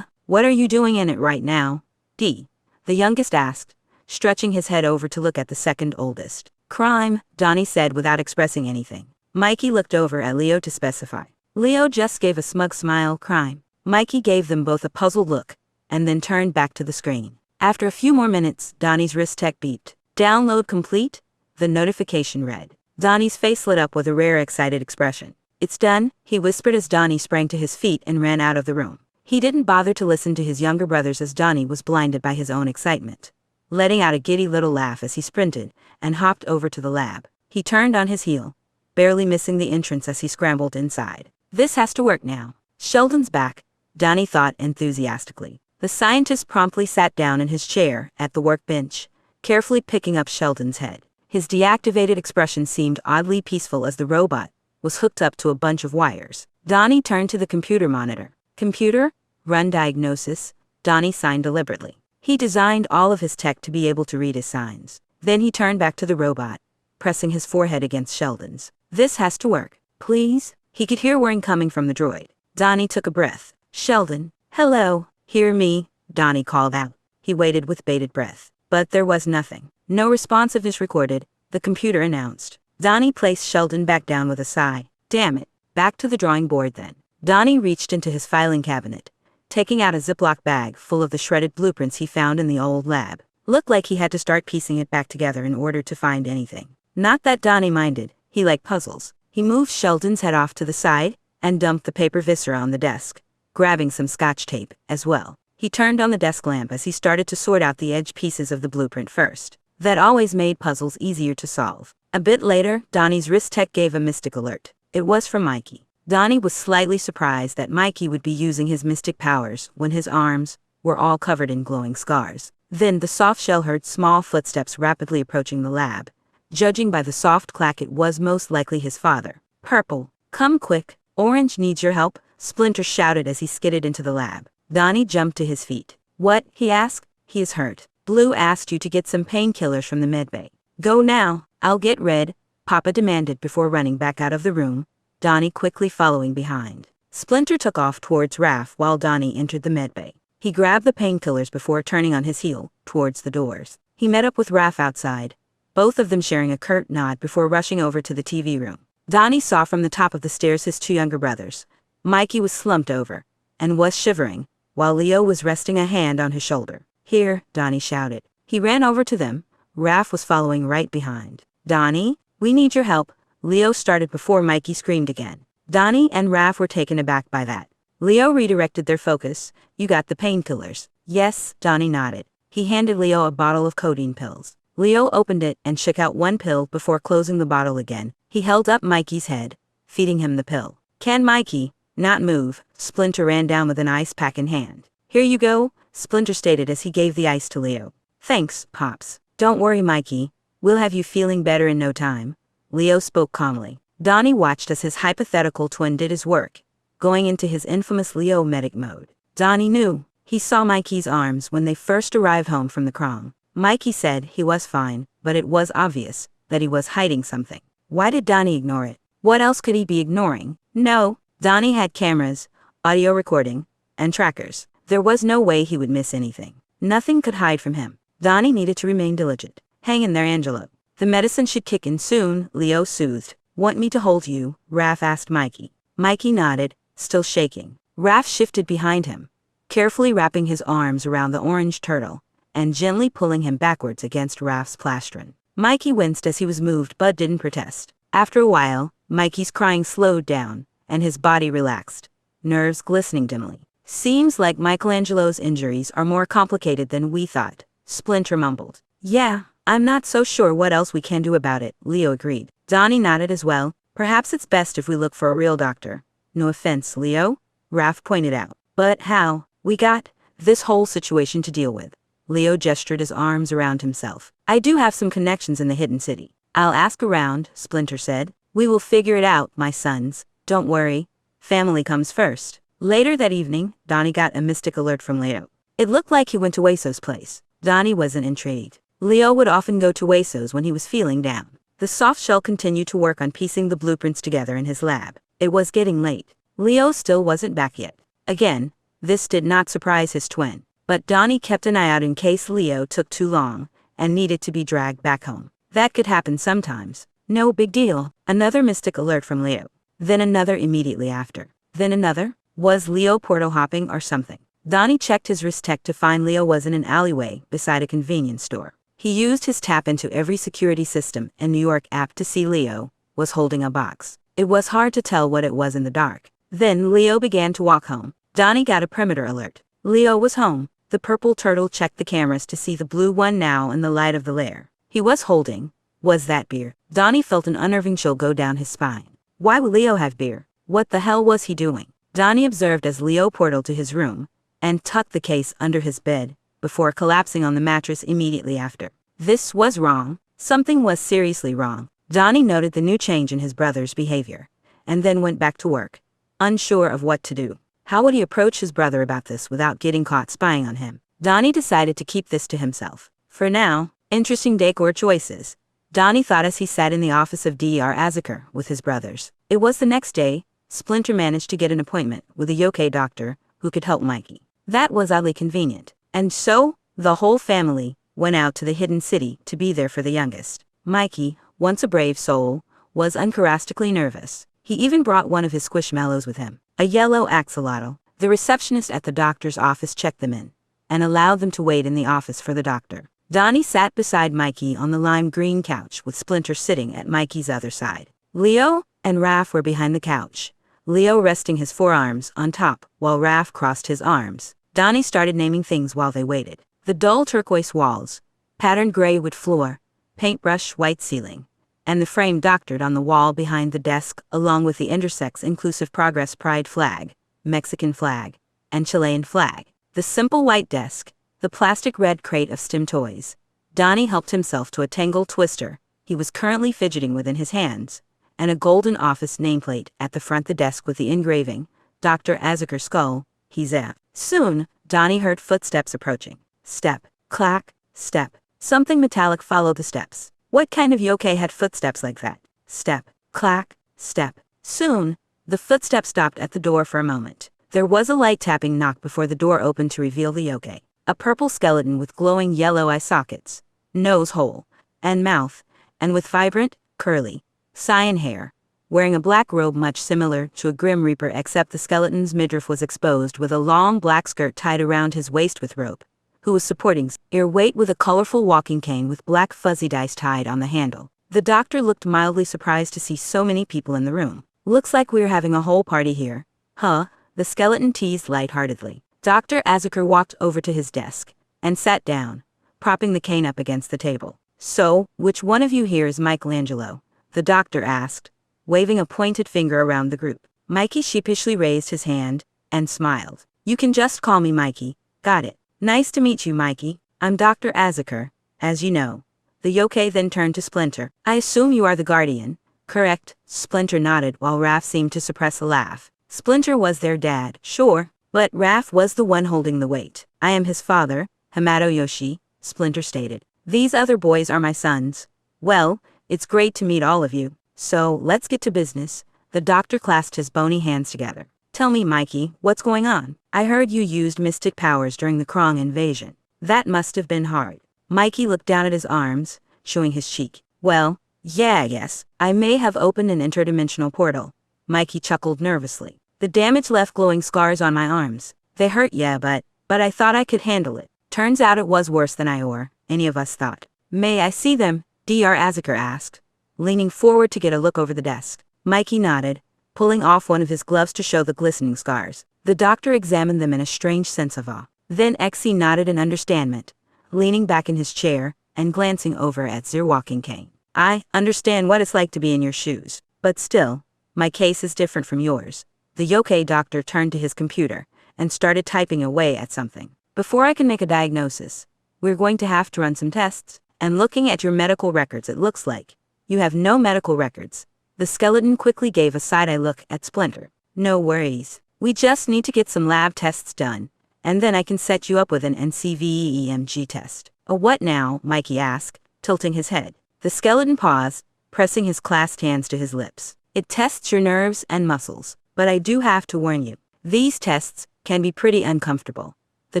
What are you doing in it right now? The youngest asked, stretching his head over to look at the second oldest. Crime, Donnie said without expressing anything. Mikey looked over at Leo to specify. Leo just gave a smug smile. Crime. Mikey gave them both a puzzled look, and then turned back to the screen. After a few more minutes, Donnie's wrist tech beeped. Download complete, the notification read. Donnie's face lit up with a rare excited expression. It's done, he whispered as Donnie sprang to his feet and ran out of the room. He didn't bother to listen to his younger brothers as Donnie was blinded by his own excitement, letting out a giddy little laugh as he sprinted and hopped over to the lab. He turned on his heel, barely missing the entrance as he scrambled inside. This has to work now. Sheldon's back, Donnie thought enthusiastically. The scientist promptly sat down in his chair at the workbench, carefully picking up Sheldon's head. His deactivated expression seemed oddly peaceful as the robot was hooked up to a bunch of wires. Donnie turned to the computer monitor. Computer, run diagnosis, Donnie signed deliberately. He designed all of his tech to be able to read his signs. Then he turned back to the robot, pressing his forehead against Sheldon's. This has to work. Please? He could hear whirring coming from the droid. Donnie took a breath. Sheldon, hello, hear me, Donnie called out. He waited with bated breath. But there was nothing. No responsiveness recorded, the computer announced. Donnie placed Sheldon back down with a sigh. Damn it, back to the drawing board then. Donnie reached into his filing cabinet, taking out a Ziploc bag full of the shredded blueprints he found in the old lab. Looked like he had to start piecing it back together in order to find anything. Not that Donnie minded, he liked puzzles. He moved Sheldon's head off to the side and dumped the paper viscera on the desk, grabbing some scotch tape as well. He turned on the desk lamp as he started to sort out the edge pieces of the blueprint first. That always made puzzles easier to solve. A bit later, Donnie's wrist tech gave a mystic alert. It was from Mikey. Donnie was slightly surprised that Mikey would be using his mystic powers when his arms were all covered in glowing scars. Then the soft shell heard small footsteps rapidly approaching the lab. Judging by the soft clack, it was most likely his father. Purple, come quick, Orange needs your help, Splinter shouted as he skidded into the lab. Donnie jumped to his feet. What? He asked. He is hurt. Blue asked you to get some painkillers from the medbay. Go now. I'll get Red, Papa demanded before running back out of the room, Donnie quickly following behind. Splinter took off towards Raph while Donnie entered the medbay. He grabbed the painkillers before turning on his heel towards the doors. He met up with Raph outside, both of them sharing a curt nod before rushing over to the TV room. Donnie saw from the top of the stairs his two younger brothers. Mikey was slumped over and was shivering, while Leo was resting a hand on his shoulder. Here, Donnie shouted. He ran over to them. Raph was following right behind. Donnie, we need your help, Leo started before Mikey screamed again. Donnie and Raph were taken aback by that. Leo redirected their focus. You got the painkillers. Yes, Donnie nodded. He handed Leo a bottle of codeine pills. Leo opened it and shook out one pill before closing the bottle again. He held up Mikey's head, feeding him the pill. Can Mikey not move? Splinter ran down with an ice pack in hand. Here you go, Splinter stated as he gave the ice to Leo. Thanks, Pops. Don't worry, Mikey. We'll have you feeling better in no time, Leo spoke calmly. Donnie watched as his hypothetical twin did his work, going into his infamous Leo medic mode. Donnie knew. He saw Mikey's arms when they first arrived home from the prom. Mikey said he was fine, but it was obvious that he was hiding something. Why did Donnie ignore it? What else could he be ignoring? No, Donnie had cameras, audio recording, and trackers. There was no way he would miss anything. Nothing could hide from him. Donnie needed to remain diligent. Hang in there, Angelo. The medicine should kick in soon, Leo soothed. Want me to hold you? Raph asked Mikey. Mikey nodded, still shaking. Raph shifted behind him, carefully wrapping his arms around the orange turtle, and gently pulling him backwards against Raph's plastron. Mikey winced as he was moved but didn't protest. After a while, Mikey's crying slowed down, and his body relaxed, nerves glistening dimly. Seems like Michelangelo's injuries are more complicated than we thought, Splinter mumbled. Yeah, I'm not so sure what else we can do about it, Leo agreed. Donnie nodded as well. Perhaps it's best if we look for a real doctor. No offense, Leo, Raph pointed out. But how? We got this whole situation to deal with. Leo gestured his arms around himself. I do have some connections in the hidden city. I'll ask around, Splinter said. We will figure it out, my sons. Don't worry. Family comes first. Later that evening, Donnie got a mystic alert from Leo. It looked like he went to Weso's place. Donnie wasn't intrigued. Leo would often go to Weso's when he was feeling down. The soft shell continued to work on piecing the blueprints together in his lab. It was getting late. Leo still wasn't back yet. Again, this did not surprise his twin. But Donnie kept an eye out in case Leo took too long and needed to be dragged back home. That could happen sometimes. No big deal. Another mystic alert from Leo. Then another immediately after. Then another. Was Leo portal hopping or something? Donnie checked his wrist tech to find Leo was in an alleyway beside a convenience store. He used his tap into every security system and New York app to see Leo was holding a box. It was hard to tell what it was in the dark. Then Leo began to walk home. Donnie got a perimeter alert. Leo was home. The purple turtle checked the cameras to see the blue one now in the light of the lair. He was holding. Was that beer? Donnie felt an unnerving chill go down his spine. Why would Leo have beer? What the hell was he doing? Donnie observed as Leo portaled to his room and tucked the case under his bed before collapsing on the mattress immediately after. This was wrong. Something was seriously wrong. Donnie noted the new change in his brother's behavior and then went back to work, unsure of what to do. How would he approach his brother about this without getting caught spying on him? Donnie decided to keep this to himself. For now, interesting decor choices, Donnie thought as he sat in the office of Dr. Azaker with his brothers. It was the next day. Splinter managed to get an appointment with a yokai doctor who could help Mikey. That was oddly convenient. And so, the whole family went out to the hidden city to be there for the youngest. Mikey, once a brave soul, was uncharacteristically nervous. He even brought one of his squishmallows with him, a yellow axolotl. The receptionist at the doctor's office checked them in and allowed them to wait in the office for the doctor. Donnie sat beside Mikey on the lime green couch with Splinter sitting at Mikey's other side. Leo and Raph were behind the couch, Leo resting his forearms on top while Raph crossed his arms. Donnie started naming things while they waited. The dull turquoise walls, patterned gray wood floor, paintbrush white ceiling, and the frame doctored on the wall behind the desk along with the intersex inclusive progress pride flag, Mexican flag, and Chilean flag. The simple white desk, the plastic red crate of stim toys. Donnie helped himself to a Tangle twister he was currently fidgeting with in his hands, and a golden office nameplate at the front of the desk with the engraving, Dr. Azaker skull, he's a. Soon, Donnie heard footsteps approaching. Step, clack, step. Something metallic followed the steps. What kind of yokai had footsteps like that? Step, clack, step. Soon, the footsteps stopped at the door for a moment. There was a light tapping knock before the door opened to reveal the yokai. A purple skeleton with glowing yellow eye sockets, nose hole, and mouth, and with vibrant, curly, cyan hair, wearing a black robe much similar to a Grim Reaper except the skeleton's midriff was exposed with a long black skirt tied around his waist with rope, who was supporting ear weight with a colorful walking cane with black fuzzy dice tied on the handle. The doctor looked mildly surprised to see so many people in the room. Looks like we're having a whole party here. Huh? The skeleton teased lightheartedly. Dr. Azaker walked over to his desk and sat down, propping the cane up against the table. So, which one of you here is Michelangelo? The doctor asked, waving a pointed finger around the group. Mikey sheepishly raised his hand and smiled. You can just call me Mikey. Got it. Nice to meet you, Mikey. I'm Dr. Azaker, as you know. The yokai then turned to Splinter. I assume you are the guardian, correct? Splinter nodded while Raph seemed to suppress a laugh. Splinter was their dad, sure, but Raph was the one holding the weight. I am his father, Hamato Yoshi, Splinter stated. These other boys are my sons. Well, it's great to meet all of you. So, let's get to business. The doctor clasped his bony hands together. Tell me, Mikey, what's going on? I heard you used mystic powers during the Krong invasion. That must have been hard. Mikey looked down at his arms, showing his cheek. Well, yeah, I guess. I may have opened an interdimensional portal. Mikey chuckled nervously. The damage left glowing scars on my arms. They hurt, yeah, but I thought I could handle it. Turns out it was worse than I or any of us thought. May I see them? Dr. Azaker asked, leaning forward to get a look over the desk. Mikey nodded, pulling off one of his gloves to show the glistening scars. The doctor examined them in a strange sense of awe. Then Xe nodded in understandment, leaning back in his chair and glancing over at their walking cane. I understand what it's like to be in your shoes, but still, my case is different from yours. The yokai doctor turned to his computer and started typing away at something. Before I can make a diagnosis, we're going to have to run some tests. And looking at your medical records, it looks like you have no medical records. The skeleton quickly gave a side-eye look at Splinter. No worries. We just need to get some lab tests done, and then I can set you up with an NCVEMG test. A what now? Mikey asked, tilting his head. The skeleton paused, pressing his clasped hands to his lips. It tests your nerves and muscles, but I do have to warn you. These tests can be pretty uncomfortable. The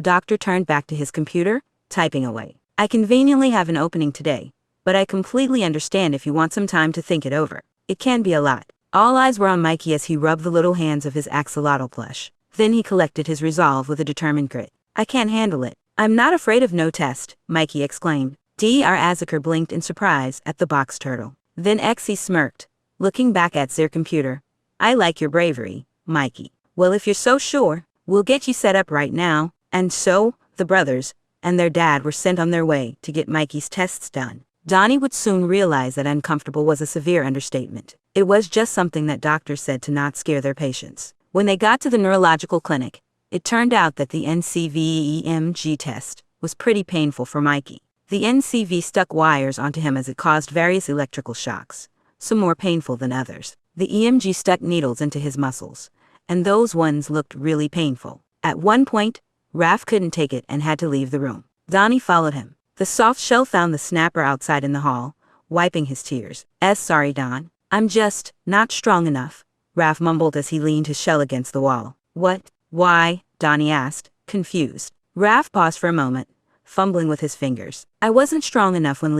doctor turned back to his computer, typing away. I conveniently have an opening today, but I completely understand if you want some time to think it over. It can be a lot. All eyes were on Mikey as he rubbed the little hands of his axolotl plush. Then he collected his resolve with a determined grit. I can't handle it. I'm not afraid of no test, Mikey exclaimed. Dr. Azaker blinked in surprise at the box turtle. Then Xe smirked, looking back at their computer. I like your bravery, Mikey. Well, if you're so sure, we'll get you set up right now. And so, the brothers and their dad were sent on their way to get Mikey's tests done. Donnie would soon realize that uncomfortable was a severe understatement. It was just something that doctors said to not scare their patients. When they got to the neurological clinic, it turned out that the NCVEMG test was pretty painful for Mikey. The NCV stuck wires onto him as it caused various electrical shocks, some more painful than others. The EMG stuck needles into his muscles, and those ones looked really painful. At one point, Raph couldn't take it and had to leave the room. Donnie followed him. The soft shell found the snapper outside in the hall, wiping his tears. Sorry, Don. I'm just not strong enough, Raph mumbled as he leaned his shell against the wall. What? Why? Donnie asked, confused. Raph paused for a moment, fumbling with his fingers. I wasn't strong enough when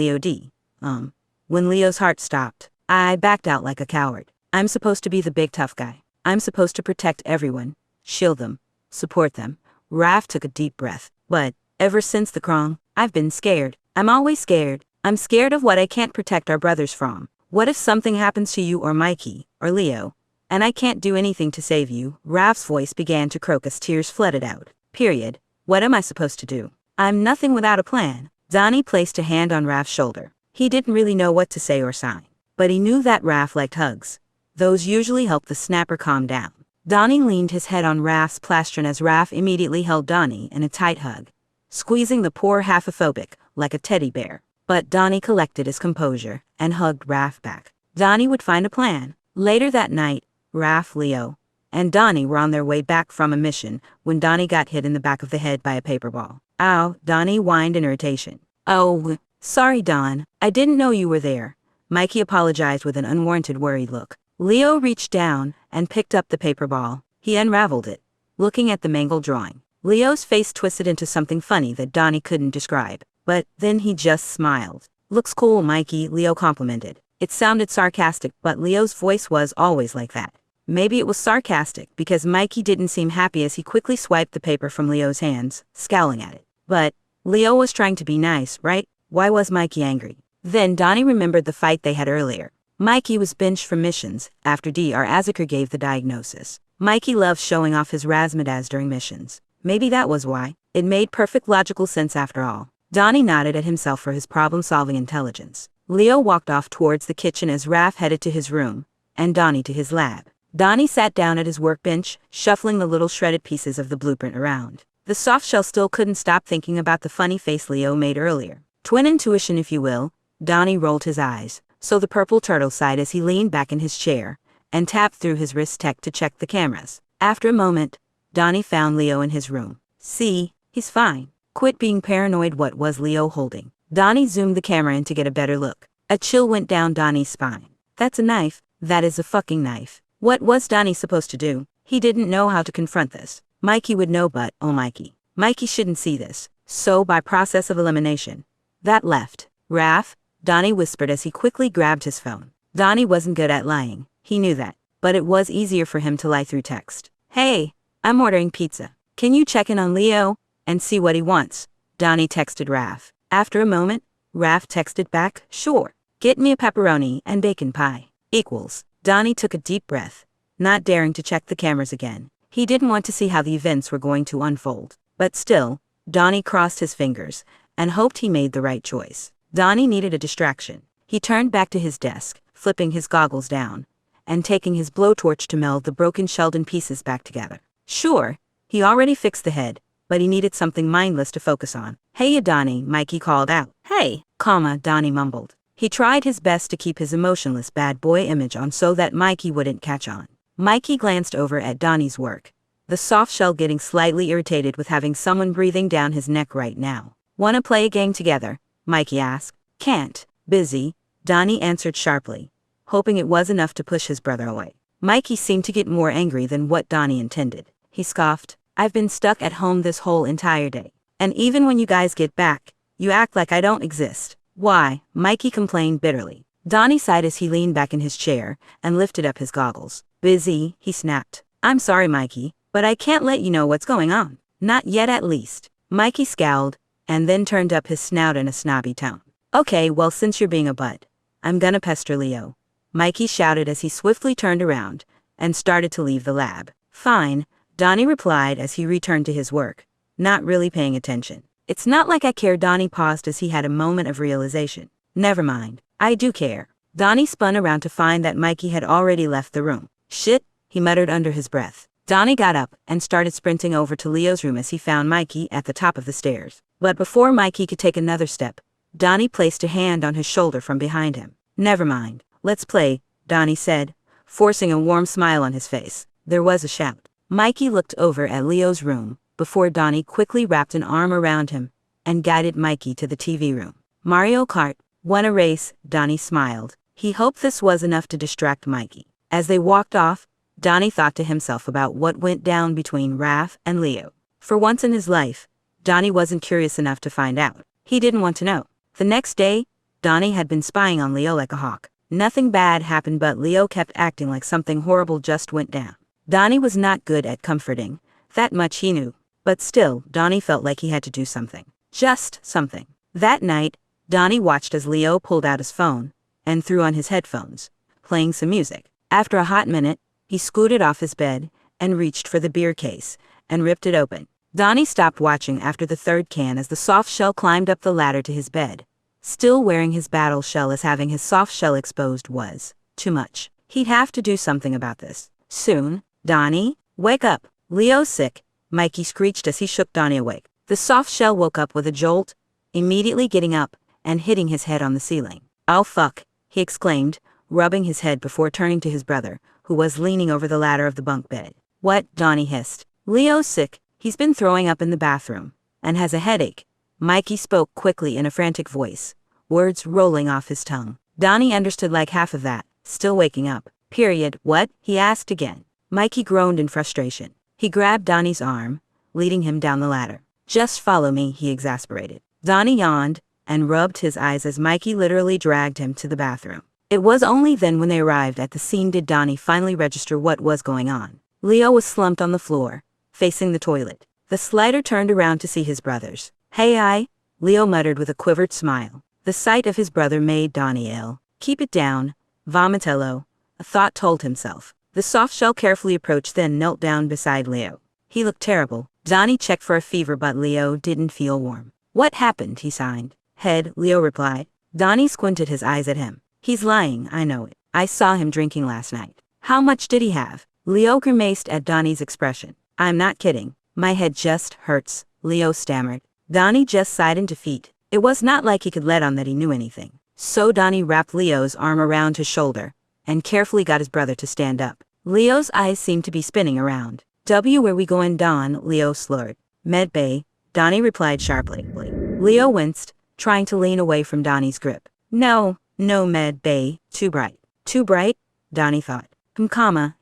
when Leo's heart stopped. I backed out like a coward. I'm supposed to be the big tough guy. I'm supposed to protect everyone, shield them, support them. Raph took a deep breath. But ever since the Krong, I've been scared. I'm always scared. I'm scared of what I can't protect our brothers from. What if something happens to you or Mikey, or Leo, and I can't do anything to save you? Raph's voice began to croak as tears flooded out. Period. What am I supposed to do? I'm nothing without a plan. Donnie placed a hand on Raph's shoulder. He didn't really know what to say or sign, but he knew that Raph liked hugs. Those usually helped the snapper calm down. Donnie leaned his head on Raph's plastron as Raph immediately held Donnie in a tight hug, squeezing the poor half-phobic like a teddy bear. But Donnie collected his composure and hugged Raph back. Donnie would find a plan. Later that night, Raph, Leo, and Donnie were on their way back from a mission when Donnie got hit in the back of the head by a paper ball. Ow, Donnie whined in irritation. Oh, sorry, Don. I didn't know you were there. Mikey apologized with an unwarranted worried look. Leo reached down and picked up the paper ball. He unraveled it, looking at the mangled drawing. Leo's face twisted into something funny that Donnie couldn't describe. But then he just smiled. Looks cool, Mikey, Leo complimented. It sounded sarcastic, but Leo's voice was always like that. Maybe it was sarcastic because Mikey didn't seem happy as he quickly swiped the paper from Leo's hands, scowling at it. But Leo was trying to be nice, right? Why was Mikey angry? Then Donnie remembered the fight they had earlier. Mikey was benched from missions after Dr. Azaker gave the diagnosis. Mikey loved showing off his razzmatazz during missions. Maybe that was why. It made perfect logical sense after all. Donnie nodded at himself for his problem-solving intelligence. Leo walked off towards the kitchen as Raph headed to his room, and Donnie to his lab. Donnie sat down at his workbench, shuffling the little shredded pieces of the blueprint around. The soft shell still couldn't stop thinking about the funny face Leo made earlier. Twin intuition, if you will. Donnie rolled his eyes, so the purple turtle sighed as he leaned back in his chair and tapped through his wrist tech to check the cameras. After a moment, Donnie found Leo in his room. See, he's fine. Quit being paranoid. What was Leo holding? Donnie zoomed the camera in to get a better look. A chill went down Donnie's spine. That's a knife. That is a fucking knife. What was Donnie supposed to do? He didn't know how to confront this. Mikey would know, but, oh Mikey. Mikey shouldn't see this. So by process of elimination, that left Raph, Donnie whispered as he quickly grabbed his phone. Donnie wasn't good at lying, he knew that, but it was easier for him to lie through text. Hey, I'm ordering pizza. Can you check in on Leo and see what he wants? Donnie texted Raph. After a moment, Raph texted back, sure. Get me a pepperoni and bacon pie. Equals. Donnie took a deep breath, not daring to check the cameras again. He didn't want to see how the events were going to unfold. But still, Donnie crossed his fingers and hoped he made the right choice. Donnie needed a distraction. He turned back to his desk, flipping his goggles down, and taking his blowtorch to meld the broken Sheldon pieces back together. Sure, he already fixed the head, but he needed something mindless to focus on. Hey Donnie, Mikey called out. Hey, Donnie mumbled. He tried his best to keep his emotionless bad boy image on so that Mikey wouldn't catch on. Mikey glanced over at Donnie's work, the soft shell getting slightly irritated with having someone breathing down his neck right now. Wanna play a game together? Mikey asked. Can't. Busy, Donnie answered sharply, hoping it was enough to push his brother away. Mikey seemed to get more angry than what Donnie intended. He scoffed. I've been stuck at home this whole entire day. And even when you guys get back, you act like I don't exist. Why? Mikey complained bitterly. Donnie sighed as he leaned back in his chair and lifted up his goggles. Busy, he snapped. I'm sorry, Mikey, but I can't let you know what's going on. Not yet at least. Mikey scowled, and then turned up his snout in a snobby tone. Okay, well since you're being a butt, I'm gonna pester Leo. Mikey shouted as he swiftly turned around and started to leave the lab. Fine, Donnie replied as he returned to his work, not really paying attention. It's not like I care. Donnie paused as he had a moment of realization. Never mind, I do care. Donnie spun around to find that Mikey had already left the room. Shit, he muttered under his breath. Donnie got up and started sprinting over to Leo's room as he found Mikey at the top of the stairs. But before Mikey could take another step, Donnie placed a hand on his shoulder from behind him. Never mind, let's play, Donnie said, forcing a warm smile on his face. There was a shout. Mikey looked over at Leo's room before Donnie quickly wrapped an arm around him and guided Mikey to the TV room. Mario Kart, wanna race? Donnie smiled. He hoped this was enough to distract Mikey. As they walked off, Donnie thought to himself about what went down between Raph and Leo. For once in his life, Donnie wasn't curious enough to find out. He didn't want to know. The next day, Donnie had been spying on Leo like a hawk. Nothing bad happened, but Leo kept acting like something horrible just went down. Donnie was not good at comforting, that much he knew. But still, Donnie felt like he had to do something. Just something. That night, Donnie watched as Leo pulled out his phone and threw on his headphones, playing some music. After a hot minute, he scooted off his bed and reached for the beer case and ripped it open. Donnie stopped watching after the third can as the soft shell climbed up the ladder to his bed. Still wearing his battle shell, as having his soft shell exposed was too much. He'd have to do something about this. Soon. Donnie, wake up. Leo's sick, Mikey screeched as he shook Donnie awake. The soft shell woke up with a jolt, immediately getting up and hitting his head on the ceiling. Oh fuck, he exclaimed, rubbing his head before turning to his brother, who was leaning over the ladder of the bunk bed. What? Donnie hissed. Leo's sick. He's been throwing up in the bathroom and has a headache. Mikey spoke quickly in a frantic voice, words rolling off his tongue. Donnie understood like half of that, still waking up. Period. What? He asked again. Mikey groaned in frustration. He grabbed Donnie's arm, leading him down the ladder. Just follow me, he exasperated. Donnie yawned and rubbed his eyes as Mikey literally dragged him to the bathroom. It was only then, when they arrived at the scene, did Donnie finally register what was going on. Leo was slumped on the floor, facing the toilet. The slider turned around to see his brothers. Hey, Leo muttered with a quivered smile. The sight of his brother made Donnie ill. Keep it down, Vomitello, a thought told himself. The soft shell carefully approached, then knelt down beside Leo. He looked terrible. Donnie checked for a fever, but Leo didn't feel warm. What happened? He signed. Head, Leo replied. Donnie squinted his eyes at him. He's lying, I know it. I saw him drinking last night. How much did he have? Leo grimaced at Donnie's expression. I'm not kidding. My head just hurts, Leo stammered. Donnie just sighed in defeat. It was not like he could let on that he knew anything. So Donnie wrapped Leo's arm around his shoulder and carefully got his brother to stand up. Leo's eyes seemed to be spinning around. Where we going, Don? Leo slurred. Med Bay, Donnie replied sharply. Leo winced, trying to lean away from Donnie's grip. No, Med Bay, too bright. Too bright? Donnie thought.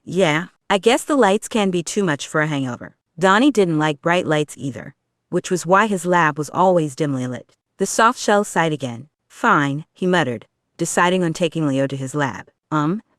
Yeah, I guess the lights can be too much for a hangover. Donnie didn't like bright lights either, which was why his lab was always dimly lit. The soft shell sighed again, Fine, he muttered, deciding on taking Leo to his lab.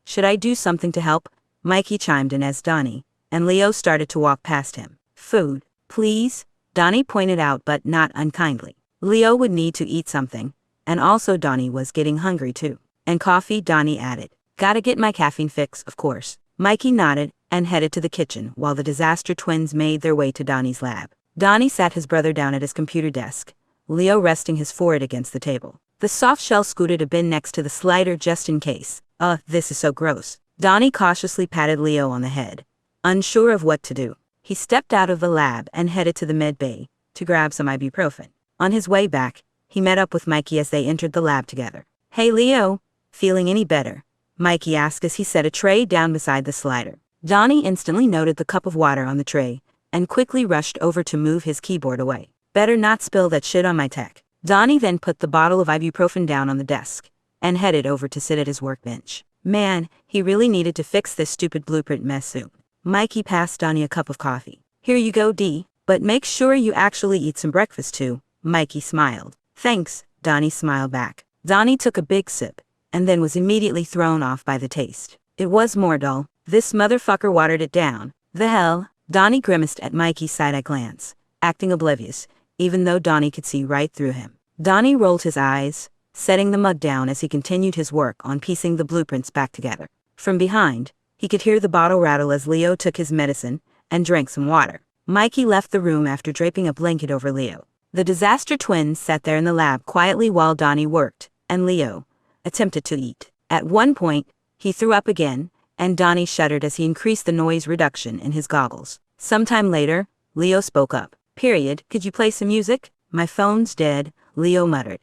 Should I do something to help? Mikey chimed in as Donnie and Leo started to walk past him. Food, please, Donnie pointed out, but not unkindly. Leo would need to eat something, and also Donnie was getting hungry too. And coffee, Donnie added. Gotta get my caffeine fix, of course. Mikey nodded and headed to the kitchen while the disaster twins made their way to Donnie's lab. Donnie sat his brother down at his computer desk, Leo resting his forehead against the table. The soft shell scooted a bin next to the slider just in case. This is so gross. Donnie cautiously patted Leo on the head, unsure of what to do. He stepped out of the lab and headed to the med bay to grab some ibuprofen. On his way back, he met up with Mikey as they entered the lab together. Hey Leo, feeling any better? Mikey asked as he set a tray down beside the slider. Donnie instantly noted the cup of water on the tray and quickly rushed over to move his keyboard away. Better not spill that shit on my tech. Donnie then put the bottle of ibuprofen down on the desk and headed over to sit at his workbench. Man, he really needed to fix this stupid blueprint mess soon. Mikey passed Donnie a cup of coffee. Here you go, D, but make sure you actually eat some breakfast too. Mikey smiled. Thanks, Donnie smiled back. Donnie took a big sip and then was immediately thrown off by the taste. It was more dull. This motherfucker watered it down. The hell? Donnie grimaced at Mikey's side-eye glance, acting oblivious, even though Donnie could see right through him. Donnie rolled his eyes, setting the mug down as he continued his work on piecing the blueprints back together. From behind, he could hear the bottle rattle as Leo took his medicine and drank some water. Mikey left the room after draping a blanket over Leo. The disaster twins sat there in the lab quietly while Donnie worked, and Leo attempted to eat. At one point, he threw up again, and Donnie shuddered as he increased the noise reduction in his goggles. Sometime later, Leo spoke up. Period, could you play some music? My phone's dead, Leo muttered.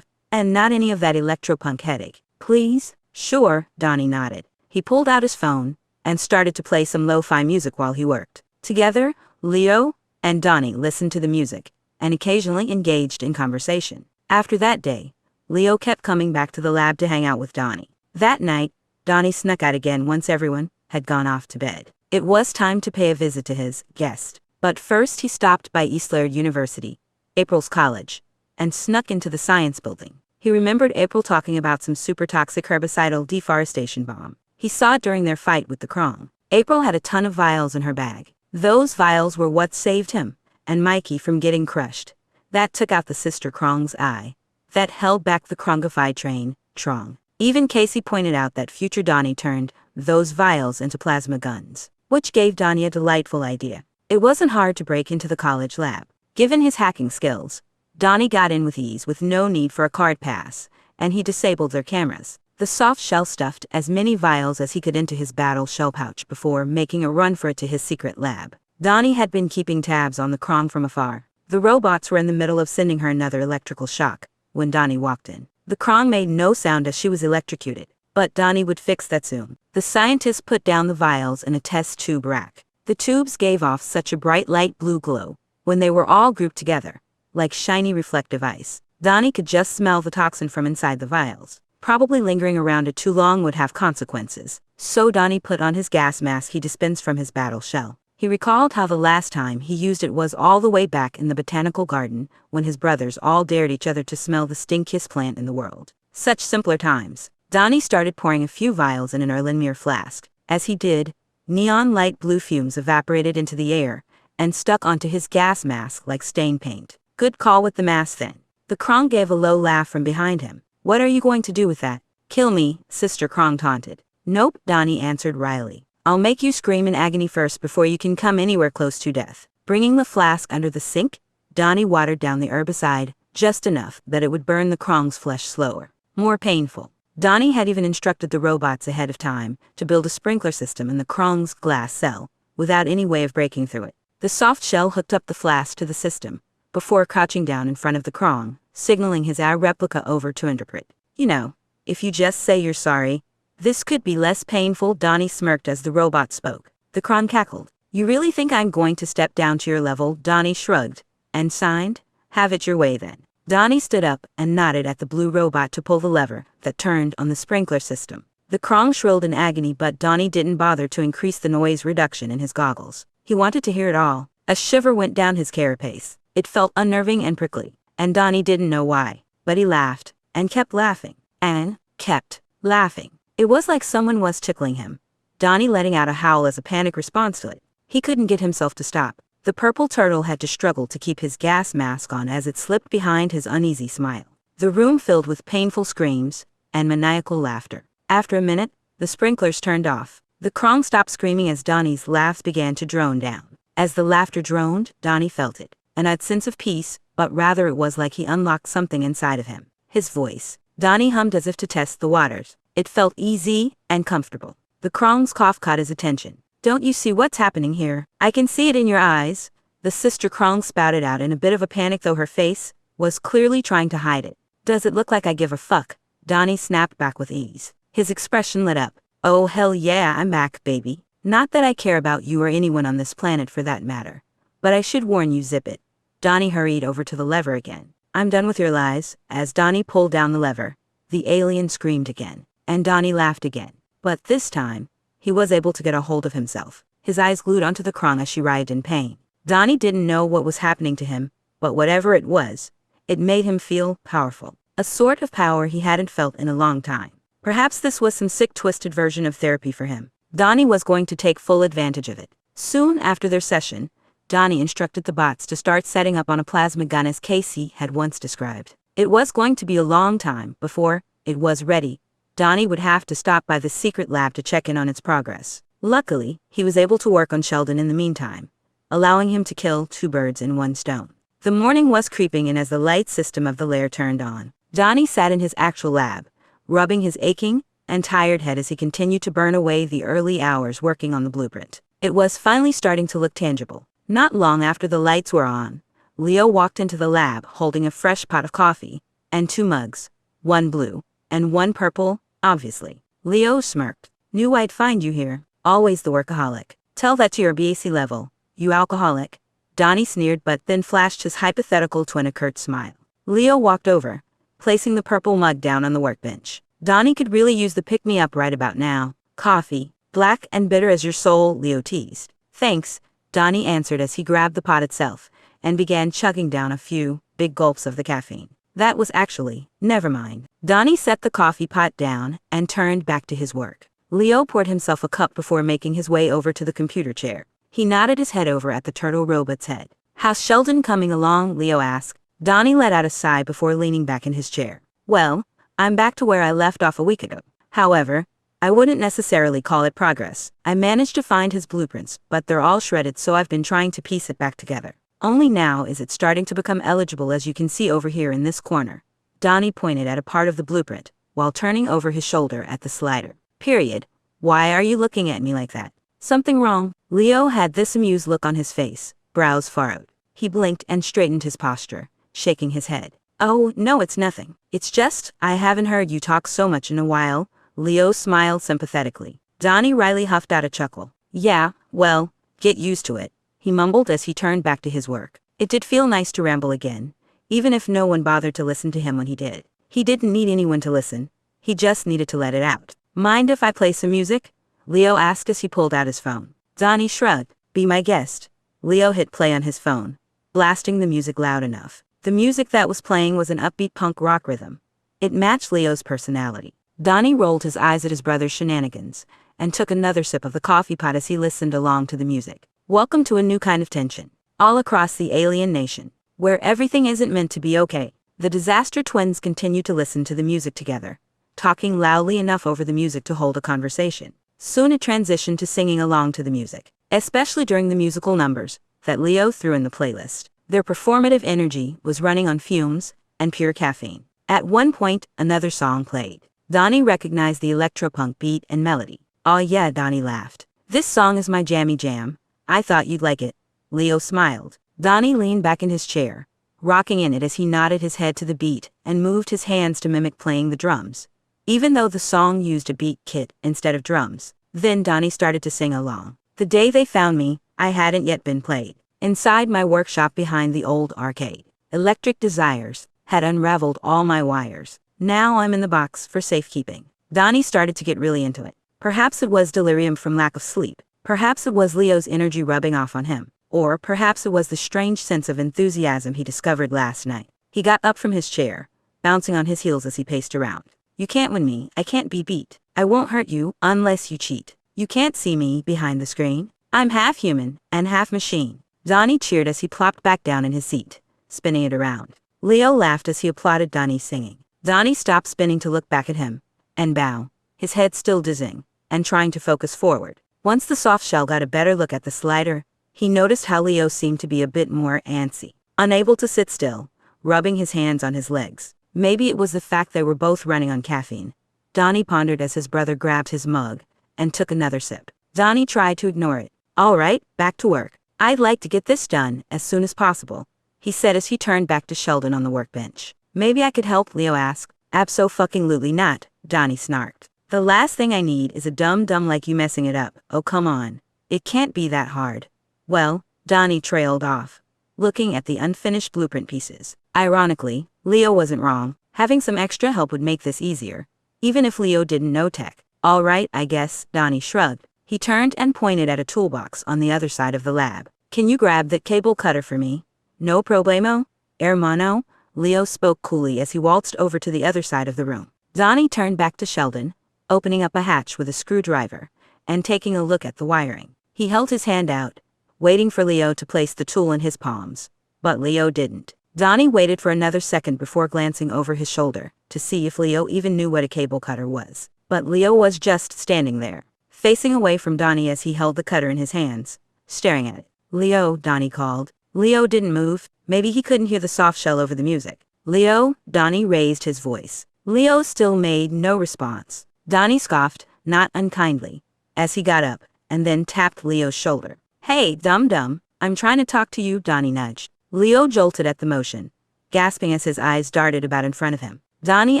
And not any of that electropunk headache. Please? Sure, Donnie nodded. He pulled out his phone and started to play some lo-fi music while he worked. Together, Leo and Donnie listened to the music and occasionally engaged in conversation. After that day, Leo kept coming back to the lab to hang out with Donnie. That night, Donnie snuck out again once everyone had gone off to bed. It was time to pay a visit to his guest. But first he stopped by East Laird University, April's college, and snuck into the science building. He remembered April talking about some super toxic herbicidal deforestation bomb. He saw it during their fight with the Krong. April had a ton of vials in her bag. Those vials were what saved him and Mikey from getting crushed. That took out the sister Krong's eye. That held back the Krongified train, Trong. Even Casey pointed out that future Donnie turned those vials into plasma guns, which gave Donnie a delightful idea. It wasn't hard to break into the college lab. Given his hacking skills, Donnie got in with ease with no need for a card pass, and he disabled their cameras. The soft shell stuffed as many vials as he could into his battle shell pouch before making a run for it to his secret lab. Donnie had been keeping tabs on the Krong from afar. The robots were in the middle of sending her another electrical shock when Donnie walked in. The Krong made no sound as she was electrocuted, but Donnie would fix that soon. The scientists put down the vials in a test tube rack. The tubes gave off such a bright light blue glow when they were all grouped together, like shiny reflective ice. Donnie could just smell the toxin from inside the vials. Probably lingering around it too long would have consequences. So Donnie put on his gas mask he dispensed from his battle shell. He recalled how the last time he used it was all the way back in the botanical garden when his brothers all dared each other to smell the stinkiest plant in the world. Such simpler times. Donnie started pouring a few vials in an Erlenmeyer flask. As he did, neon light blue fumes evaporated into the air and stuck onto his gas mask like stain paint. Good call with the mask then. The Krong gave a low laugh from behind him. What are you going to do with that? Kill me, Sister Krong taunted. Nope, Donnie answered wryly. I'll make you scream in agony first before you can come anywhere close to death. Bringing the flask under the sink, Donnie watered down the herbicide, just enough that it would burn the Krong's flesh slower. More painful. Donnie had even instructed the robots ahead of time to build a sprinkler system in the Krong's glass cell, without any way of breaking through it. The soft shell hooked up the flask to the system, before crouching down in front of the Krong, signaling his AI replica over to interpret. You know, if you just say you're sorry, this could be less painful. Donnie smirked as the robot spoke. The Krong cackled. You really think I'm going to step down to your level? Donnie shrugged and signed. Have it your way then. Donnie stood up and nodded at the blue robot to pull the lever that turned on the sprinkler system. The Krong shrilled in agony, but Donnie didn't bother to increase the noise reduction in his goggles. He wanted to hear it all. A shiver went down his carapace. It felt unnerving and prickly, and Donnie didn't know why, but he laughed. and kept laughing, and kept laughing. It was like someone was tickling him. Donnie letting out a howl as a panic response to it. He couldn't get himself to stop. The purple turtle had to struggle to keep his gas mask on as it slipped behind his uneasy smile. The room filled with painful screams and maniacal laughter. After a minute, the sprinklers turned off. The Krong stopped screaming as Donnie's laughs began to drone down. As the laughter droned, Donnie felt it. An odd sense of peace, but rather it was like he unlocked something inside of him. His voice. Donnie hummed as if to test the waters. It felt easy and comfortable. The Krong's cough caught his attention. "Don't you see what's happening here? I can see it in your eyes," the sister Krong spouted out in a bit of a panic, though her face was clearly trying to hide it. "Does it look like I give a fuck?" Donnie snapped back with ease. His expression lit up. "Oh hell yeah, I'm back, baby. Not that I care about you or anyone on this planet for that matter. But I should warn you, zip it." Donnie hurried over to the lever again. "I'm done with your lies." As Donnie pulled down the lever, the alien screamed again, and Donnie laughed again. But this time, he was able to get a hold of himself, his eyes glued onto the Krong as she writhed in pain. Donnie didn't know what was happening to him, but whatever it was, it made him feel powerful. A sort of power he hadn't felt in a long time. Perhaps this was some sick, twisted version of therapy for him. Donnie was going to take full advantage of it. Soon after their session, Donnie instructed the bots to start setting up on a plasma gun as Casey had once described. It was going to be a long time before it was ready. Donnie would have to stop by the secret lab to check in on its progress. Luckily, he was able to work on Sheldon in the meantime, allowing him to kill 2 birds in 1 stone. The morning was creeping in as the light system of the lair turned on. Donnie sat in his actual lab, rubbing his aching and tired head as he continued to burn away the early hours working on the blueprint. It was finally starting to look tangible. Not long after the lights were on, Leo walked into the lab holding a fresh pot of coffee and 2 mugs, 1 blue and 1 purple, obviously. Leo smirked. "Knew I'd find you here. Always the workaholic. Tell that to your BAC level, you alcoholic." Donnie sneered but then flashed his hypothetical twin a curt smile. Leo walked over, placing the purple mug down on the workbench. "Donnie could really use the pick-me-up right about now. Coffee, black and bitter as your soul," Leo teased. "Thanks," Donnie answered as he grabbed the pot itself and began chugging down a few big gulps of the caffeine. That was actually, never mind. Donnie set the coffee pot down and turned back to his work. Leo poured himself a cup before making his way over to the computer chair. He nodded his head over at the turtle robot's head. "How's Sheldon coming along?" Leo asked. Donnie let out a sigh before leaning back in his chair. "Well, I'm back to where I left off a week ago. However, I wouldn't necessarily call it progress. I managed to find his blueprints, but they're all shredded, so I've been trying to piece it back together. Only now is it starting to become eligible, as you can see over here in this corner." Donnie pointed at a part of the blueprint, while turning over his shoulder at the slider. "Period. Why are you looking at me like that? Something wrong?" Leo had this amused look on his face, brows furrowed. He blinked and straightened his posture, shaking his head. "Oh, no, it's nothing. It's just, I haven't heard you talk so much in a while." Leo smiled sympathetically. Donnie wryly huffed out a chuckle. "Yeah, well, get used to it," he mumbled as he turned back to his work. It did feel nice to ramble again, even if no one bothered to listen to him when he did. He didn't need anyone to listen. He just needed to let it out. "Mind if I play some music?" Leo asked as he pulled out his phone. Donnie shrugged. "Be my guest." Leo hit play on his phone, blasting the music loud enough. The music that was playing was an upbeat punk rock rhythm. It matched Leo's personality. Donnie rolled his eyes at his brother's shenanigans and took another sip of the coffee pot as he listened along to the music. Welcome to a new kind of tension. All across the alien nation, where everything isn't meant to be okay. The disaster twins continued to listen to the music together, talking loudly enough over the music to hold a conversation. Soon it transitioned to singing along to the music, especially during the musical numbers that Leo threw in the playlist. Their performative energy was running on fumes and pure caffeine. At one point, another song played. Donnie recognized the electropunk beat and melody. "Aw yeah," Donnie laughed. "This song is my jammy jam. I thought you'd like it." Leo smiled. Donnie leaned back in his chair, rocking in it as he nodded his head to the beat and moved his hands to mimic playing the drums, even though the song used a beat kit instead of drums. Then Donnie started to sing along. "The day they found me, I hadn't yet been played. Inside my workshop behind the old arcade. Electric desires had unraveled all my wires. Now I'm in the box for safekeeping." Donnie started to get really into it. Perhaps it was delirium from lack of sleep. Perhaps it was Leo's energy rubbing off on him. Or perhaps it was the strange sense of enthusiasm he discovered last night. He got up from his chair, bouncing on his heels as he paced around. You can't win me, I can't be beat. I won't hurt you unless you cheat. You can't see me behind the screen. I'm half human and half machine. Donnie cheered as he plopped back down in his seat, spinning it around. Leo laughed as he applauded Donnie's singing. Donnie stopped spinning to look back at him and bow, his head still dizzying, and trying to focus forward. Once the soft shell got a better look at the slider, he noticed how Leo seemed to be a bit more antsy, unable to sit still, rubbing his hands on his legs. Maybe it was the fact they were both running on caffeine, Donnie pondered as his brother grabbed his mug and took another sip. Donnie tried to ignore it. All right, back to work. I'd like to get this done as soon as possible, he said as he turned back to Sheldon on the workbench. Maybe I could help, Leo asked. Abso-fucking-lutely not, Donnie snarked. The last thing I need is a dumb like you messing it up. Oh, come on. It can't be that hard. Well, Donnie trailed off, looking at the unfinished blueprint pieces. Ironically, Leo wasn't wrong. Having some extra help would make this easier, even if Leo didn't know tech. All right, I guess, Donnie shrugged. He turned and pointed at a toolbox on the other side of the lab. Can you grab that cable cutter for me? No problemo, hermano, Leo spoke coolly as he waltzed over to the other side of the room. Donnie turned back to Sheldon, opening up a hatch with a screwdriver and taking a look at the wiring. He held his hand out, waiting for Leo to place the tool in his palms, but Leo didn't. Donnie waited for another second before glancing over his shoulder to see if Leo even knew what a cable cutter was. But Leo was just standing there, facing away from Donnie as he held the cutter in his hands, staring at it. Leo, Donnie called. Leo didn't move. Maybe he couldn't hear the soft shell over the music. Leo, Donnie raised his voice. Leo still made no response. Donnie scoffed, not unkindly, as he got up and then tapped Leo's shoulder. Hey, dum-dum, I'm trying to talk to you, Donnie nudged. Leo jolted at the motion, gasping as his eyes darted about in front of him. Donnie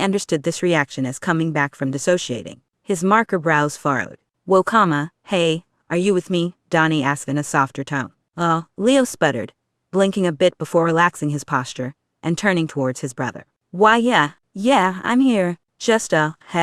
understood this reaction as coming back from dissociating. His marker brows furrowed. Whoa, hey, are you with me? Donnie asked in a softer tone. Leo sputtered, blinking a bit before relaxing his posture and turning towards his brother. Why, yeah, I'm here. Just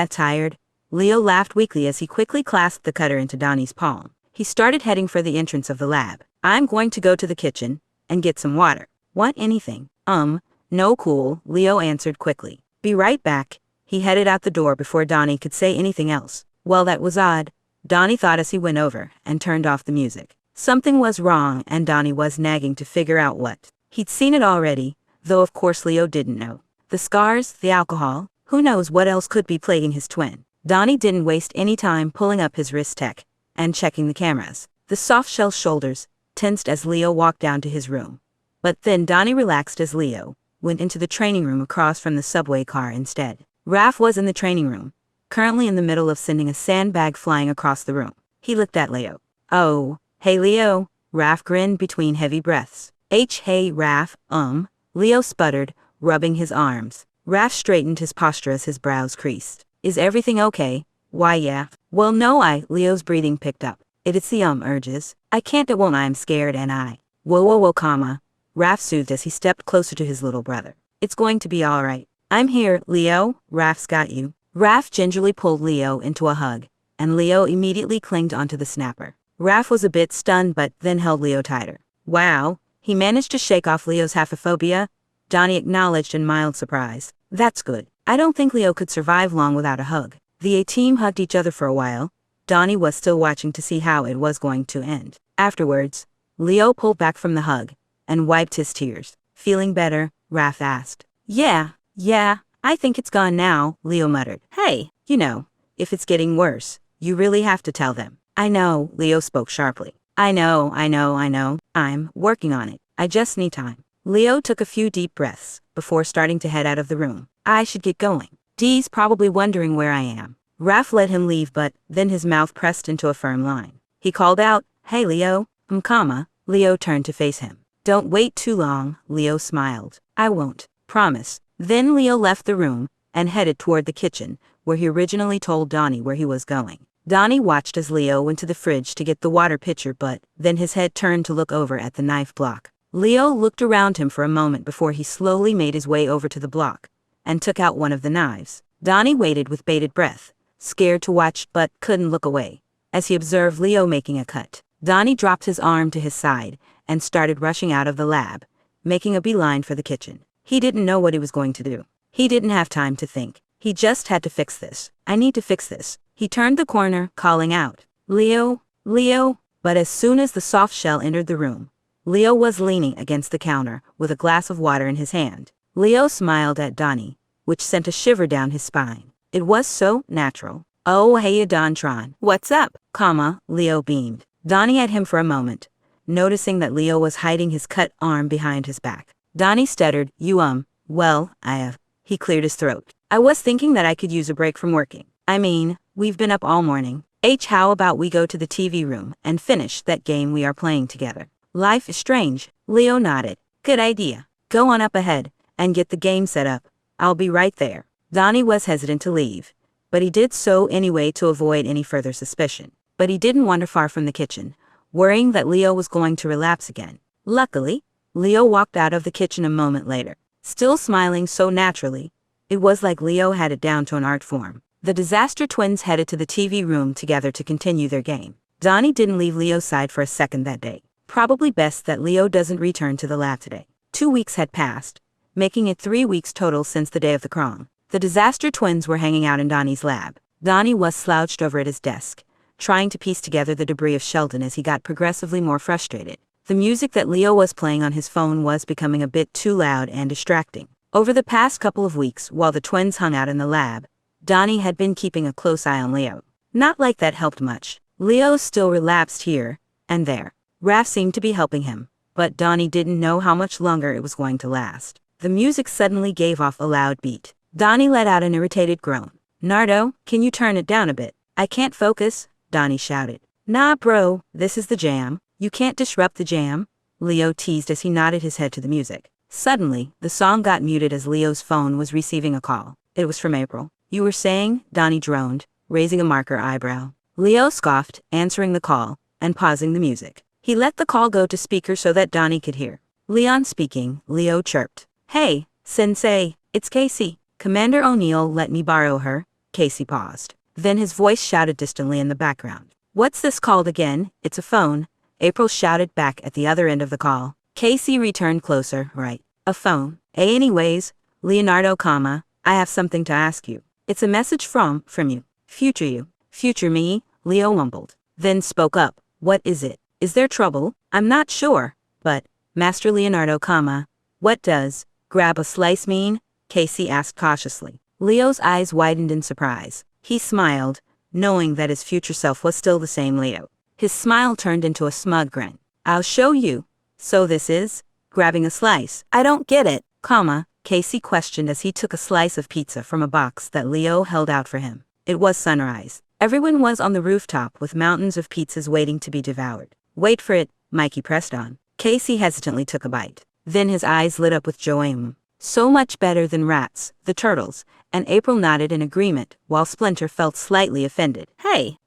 tired. Leo laughed weakly as he quickly clasped the cutter into Donnie's palm. He started heading for the entrance of the lab. I'm going to go to the kitchen and get some water. Want anything? No, cool, Leo answered quickly. Be right back. He headed out the door before Donnie could say anything else. Well, that was odd, Donnie thought as he went over and turned off the music. Something was wrong and Donnie was nagging to figure out what. He'd seen it already, though of course Leo didn't know. The scars, the alcohol, who knows what else could be plaguing his twin. Donnie didn't waste any time pulling up his wrist tech and checking the cameras. The soft shell shoulders tensed as Leo walked down to his room. But then Donnie relaxed as Leo went into the training room across from the subway car instead. Raph was in the training room, currently in the middle of sending a sandbag flying across the room. He looked at Leo. Oh, hey Leo, Raph grinned between heavy breaths. Hey Raph, Leo sputtered, rubbing his arms. Raph straightened his posture as his brows creased. Is everything okay? Why, yeah. Well, no, Leo's breathing picked up. It's the urges. I can't, it won't, I'm scared and I. Whoa, Raph soothed as he stepped closer to his little brother. It's going to be all right. I'm here, Leo, Raph's got you. Raph gingerly pulled Leo into a hug, and Leo immediately clinged onto the snapper. Raph was a bit stunned but then held Leo tighter. Wow, he managed to shake off Leo's haphophobia, Donnie acknowledged in mild surprise. That's good. I don't think Leo could survive long without a hug. The A-team hugged each other for a while. Donnie was still watching to see how it was going to end. Afterwards, Leo pulled back from the hug and wiped his tears. Feeling better? Raph asked. Yeah, I think it's gone now, Leo muttered. Hey, if it's getting worse, you really have to tell them. I know, Leo spoke sharply. I know. I'm working on it. I just need time. Leo took a few deep breaths before starting to head out of the room. I should get going. Dee's probably wondering where I am. Raph let him leave but then his mouth pressed into a firm line. He called out, Hey Leo, Leo turned to face him. Don't wait too long, Leo smiled. I won't, promise. Then Leo left the room and headed toward the kitchen, where he originally told Donnie where he was going. Donnie watched as Leo went to the fridge to get the water pitcher but then his head turned to look over at the knife block. Leo looked around him for a moment before he slowly made his way over to the block and took out one of the knives. Donnie waited with bated breath, scared to watch but couldn't look away, as he observed Leo making a cut. Donnie dropped his arm to his side and started rushing out of the lab, making a beeline for the kitchen. He didn't know what he was going to do. He didn't have time to think. He just had to fix this. I need to fix this. He turned the corner, calling out, Leo, Leo. But as soon as the soft shell entered the room, Leo was leaning against the counter with a glass of water in his hand. Leo smiled at Donnie, which sent a shiver down his spine. It was so natural. Oh, hey, Dontron. What's up? Leo beamed. Donnie at him for a moment, noticing that Leo was hiding his cut arm behind his back. Donnie stuttered, well, I have. He cleared his throat. I was thinking that I could use a break from working. I mean, we've been up all morning. How about we go to the TV room and finish that game we are playing together? Life is strange. Leo nodded. Good idea. Go on up ahead and get the game set up. I'll be right there. Donnie was hesitant to leave, but he did so anyway to avoid any further suspicion. But he didn't wander far from the kitchen, worrying that Leo was going to relapse again. Luckily, Leo walked out of the kitchen a moment later, still smiling so naturally. It was like Leo had it down to an art form. The disaster twins headed to the TV room together to continue their game. Donnie didn't leave Leo's side for a second that day. Probably best that Leo doesn't return to the lab today. 2 weeks had passed, making it 3 weeks total since the day of the crime. The disaster twins were hanging out in Donnie's lab. Donnie was slouched over at his desk, trying to piece together the debris of Sheldon as he got progressively more frustrated. The music that Leo was playing on his phone was becoming a bit too loud and distracting. Over the past couple of weeks, while the twins hung out in the lab, Donnie had been keeping a close eye on Leo. Not like that helped much. Leo still relapsed here and there. Raph seemed to be helping him, but Donnie didn't know how much longer it was going to last. The music suddenly gave off a loud beat. Donnie let out an irritated groan. Nardo, can you turn it down a bit? I can't focus, Donnie shouted. Nah, bro, this is the jam. You can't disrupt the jam, Leo teased as he nodded his head to the music. Suddenly, the song got muted as Leo's phone was receiving a call. It was from April. You were saying? Donnie droned, raising a marker eyebrow. Leo scoffed, answering the call, and pausing the music. He let the call go to speaker so that Donnie could hear. Leon speaking, Leo chirped. Hey, Sensei, it's Casey. Commander O'Neill let me borrow her. Casey paused. Then his voice shouted distantly in the background. What's this called again? It's a phone. April shouted back at the other end of the call. Casey returned closer. Right. A phone. Anyways, Leonardo, I have something to ask you. It's a message from you. Future you. Future me, Leo mumbled. Then spoke up. What is it? Is there trouble? I'm not sure. But, Master Leonardo, what does grab a slice mean? Casey asked cautiously. Leo's eyes widened in surprise. He smiled, knowing that his future self was still the same Leo. His smile turned into a smug grin. I'll show you. So this is grabbing a slice. I don't get it, Casey questioned as he took a slice of pizza from a box that Leo held out for him. It was sunrise. Everyone was on the rooftop with mountains of pizzas waiting to be devoured. Wait for it, Mikey pressed on. Casey hesitantly took a bite. Then his eyes lit up with joy. So much better than rats, the turtles, and April nodded in agreement while Splinter felt slightly offended. Hey,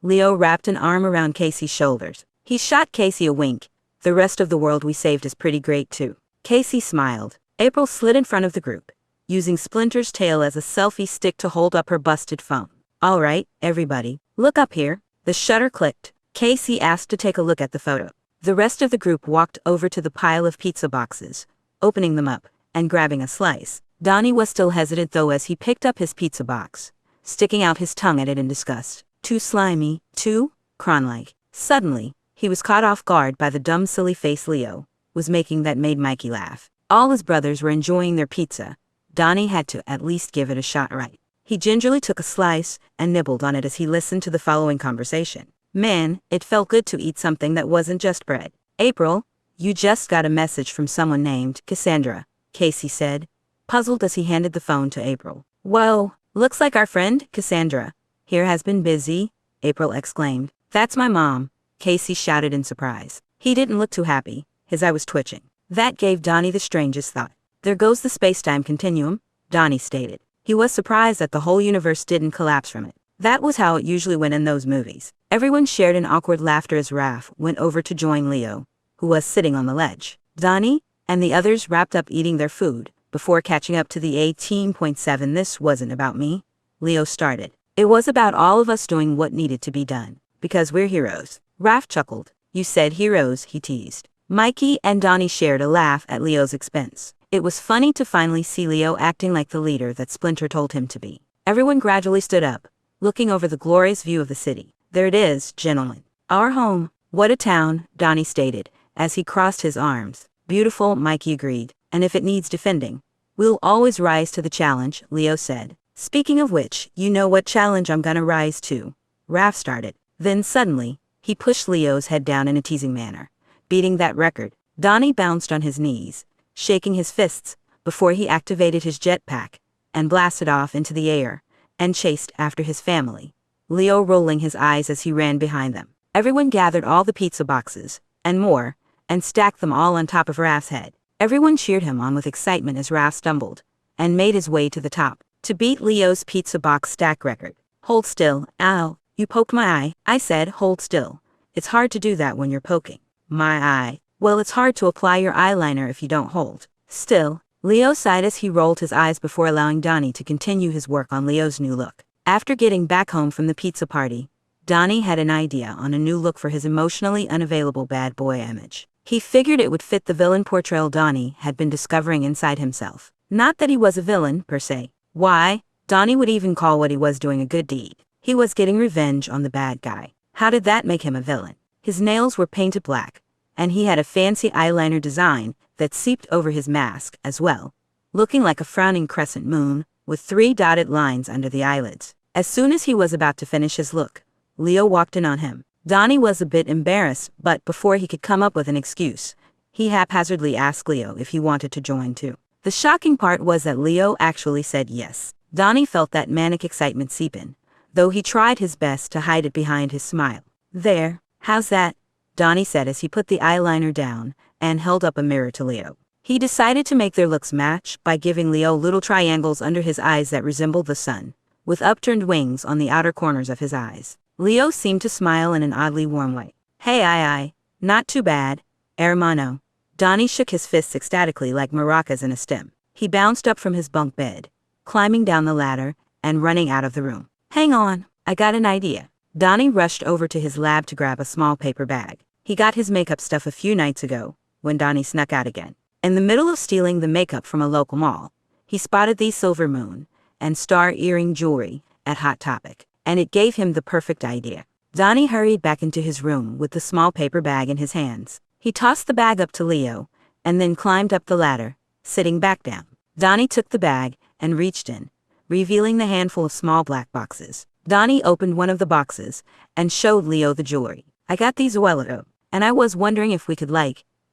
Leo wrapped an arm around Casey's shoulders. He shot Casey a wink. The rest of the world we saved is pretty great too. Casey smiled. April slid in front of the group, using Splinter's tail as a selfie stick to hold up her busted phone. All right, everybody, look up here. The shutter clicked. Casey asked to take a look at the photo. The rest of the group walked over to the pile of pizza boxes, opening them up and grabbing a slice. Donnie was still hesitant though as he picked up his pizza box, sticking out his tongue at it in disgust. Too slimy, too cron-like. Suddenly, he was caught off guard by the dumb silly face Leo was making that made Mikey laugh. All his brothers were enjoying their pizza. Donnie had to at least give it a shot right. He gingerly took a slice and nibbled on it as he listened to the following conversation. Man, it felt good to eat something that wasn't just bread. April, you just got a message from someone named Cassandra, Casey said, puzzled as he handed the phone to April. Whoa, looks like our friend, Cassandra, here has been busy, April exclaimed. That's my mom, Casey shouted in surprise. He didn't look too happy. His eye was twitching. That gave Donnie the strangest thought. There goes the space-time continuum, Donnie stated. He was surprised that the whole universe didn't collapse from it. That was how it usually went in those movies. Everyone shared an awkward laughter as Raph went over to join Leo, who was sitting on the ledge. Donnie and the others wrapped up eating their food before catching up to the 18.7. This wasn't about me, Leo started. It was about all of us doing what needed to be done. Because we're heroes. Raph chuckled. You said heroes, he teased. Mikey and Donnie shared a laugh at Leo's expense. It was funny to finally see Leo acting like the leader that Splinter told him to be. Everyone gradually stood up, looking over the glorious view of the city. There it is, gentlemen. Our home. What a town, Donnie stated, as he crossed his arms. Beautiful, Mikey agreed. And if it needs defending, we'll always rise to the challenge, Leo said. Speaking of which, you know what challenge I'm gonna rise to? Raph started. Then suddenly, he pushed Leo's head down in a teasing manner. Beating that record, Donnie bounced on his knees, shaking his fists, before he activated his jetpack, and blasted off into the air, and chased after his family, Leo rolling his eyes as he ran behind them. Everyone gathered all the pizza boxes, and more, and stacked them all on top of Raph's head. Everyone cheered him on with excitement as Raph stumbled, and made his way to the top, to beat Leo's pizza box stack record. Hold still, ow, you poked my eye. I said hold still. It's hard to do that when you're poking my eye. Well, it's hard to apply your eyeliner if you don't hold still. Leo sighed as he rolled his eyes before allowing Donnie to continue his work on Leo's new look. After getting back home from the pizza party, Donnie had an idea on a new look for his emotionally unavailable bad boy image. He figured it would fit the villain portrayal Donnie had been discovering inside himself. Not that he was a villain, per se. Why, Donnie would even call what he was doing a good deed. He was getting revenge on the bad guy. How did that make him a villain? His nails were painted black, and he had a fancy eyeliner design that seeped over his mask as well, looking like a frowning crescent moon, with 3 dotted lines under the eyelids. As soon as he was about to finish his look, Leo walked in on him. Donnie was a bit embarrassed, but before he could come up with an excuse, he haphazardly asked Leo if he wanted to join too. The shocking part was that Leo actually said yes. Donnie felt that manic excitement seep in, though he tried his best to hide it behind his smile. There, how's that? Donnie said as he put the eyeliner down and held up a mirror to Leo. He decided to make their looks match by giving Leo little triangles under his eyes that resembled the sun, with upturned wings on the outer corners of his eyes. Leo seemed to smile in an oddly warm way. Hey, aye, not too bad, hermano. Donnie shook his fists ecstatically like maracas in a stem. He bounced up from his bunk bed, climbing down the ladder, and running out of the room. Hang on, I got an idea. Donnie rushed over to his lab to grab a small paper bag. He got his makeup stuff a few nights ago, when Donnie snuck out again. In the middle of stealing the makeup from a local mall, he spotted the silver moon and star earring jewelry at Hot Topic, and it gave him the perfect idea. Donnie hurried back into his room with the small paper bag in his hands. He tossed the bag up to Leo, and then climbed up the ladder, sitting back down. Donnie took the bag and reached in, revealing the handful of small black boxes. Donnie opened one of the boxes and showed Leo the jewelry. I got these a while ago, and I was wondering if we could,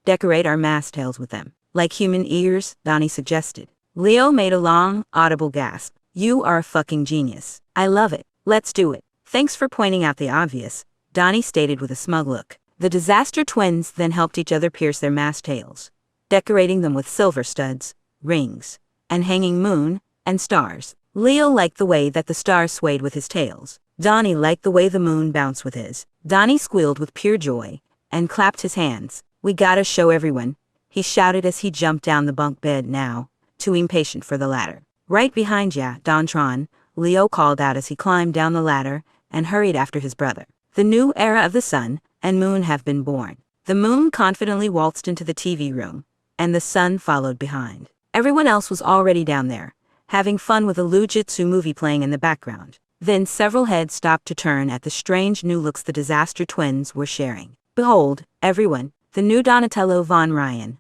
decorate our mask tails with them. Like human ears, Donnie suggested. Leo made a long, audible gasp. You are a fucking genius. I love it. Let's do it. Thanks for pointing out the obvious, Donnie stated with a smug look. The Disaster Twins then helped each other pierce their mask tails, decorating them with silver studs, rings, and hanging moon and stars. Leo liked the way that the stars swayed with his tails. Donnie liked the way the moon bounced with his. Donnie squealed with pure joy and clapped his hands. We gotta show everyone, he shouted as he jumped down the bunk bed now, too impatient for the ladder. Right behind ya, Dontron, Leo called out as he climbed down the ladder and hurried after his brother. The new era of the sun and moon have been born. The moon confidently waltzed into the TV room, and the sun followed behind. Everyone else was already down there, having fun with a Lujitsu movie playing in the background. Then several heads stopped to turn at the strange new looks the Disaster Twins were sharing. Behold, everyone, the new Donatello von Ryan,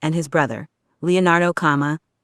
and his brother, Leonardo,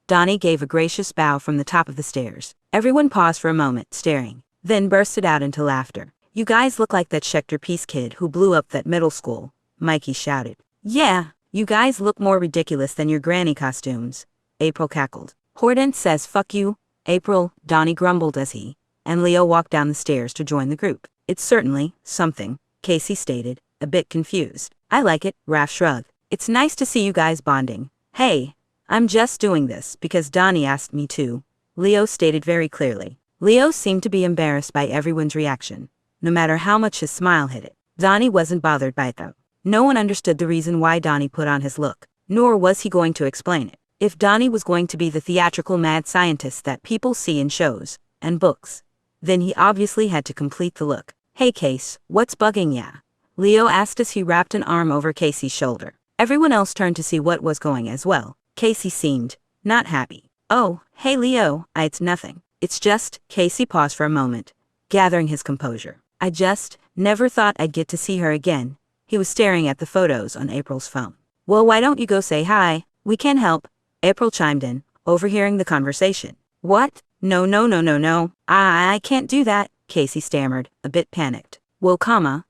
Donnie gave a gracious bow from the top of the stairs. Everyone paused for a moment, staring, then bursted out into laughter. You guys look like that Schecter Peace kid who blew up that middle school, Mikey shouted. Yeah, you guys look more ridiculous than your granny costumes, April cackled. Hortense says fuck you, April, Donnie grumbled as he and Leo walked down the stairs to join the group. It's certainly something, Casey stated, a bit confused. I like it, Raph shrugged. It's nice to see you guys bonding. Hey, I'm just doing this because Donnie asked me to, Leo stated very clearly. Leo seemed to be embarrassed by everyone's reaction, no matter how much his smile hid it. Donnie wasn't bothered by it though. No one understood the reason why Donnie put on his look, nor was he going to explain it. If Donnie was going to be the theatrical mad scientist that people see in shows and books, then he obviously had to complete the look. Hey Case, what's bugging ya? Leo asked as he wrapped an arm over Casey's shoulder. Everyone else turned to see what was going as well. Casey seemed not happy. Oh, hey Leo, it's nothing. It's just, Casey paused for a moment, gathering his composure. I just never thought I'd get to see her again. He was staring at the photos on April's phone. Well, why don't you go say hi? We can help, April chimed in, overhearing the conversation. What? No. I can't do that, Casey stammered, a bit panicked. Well,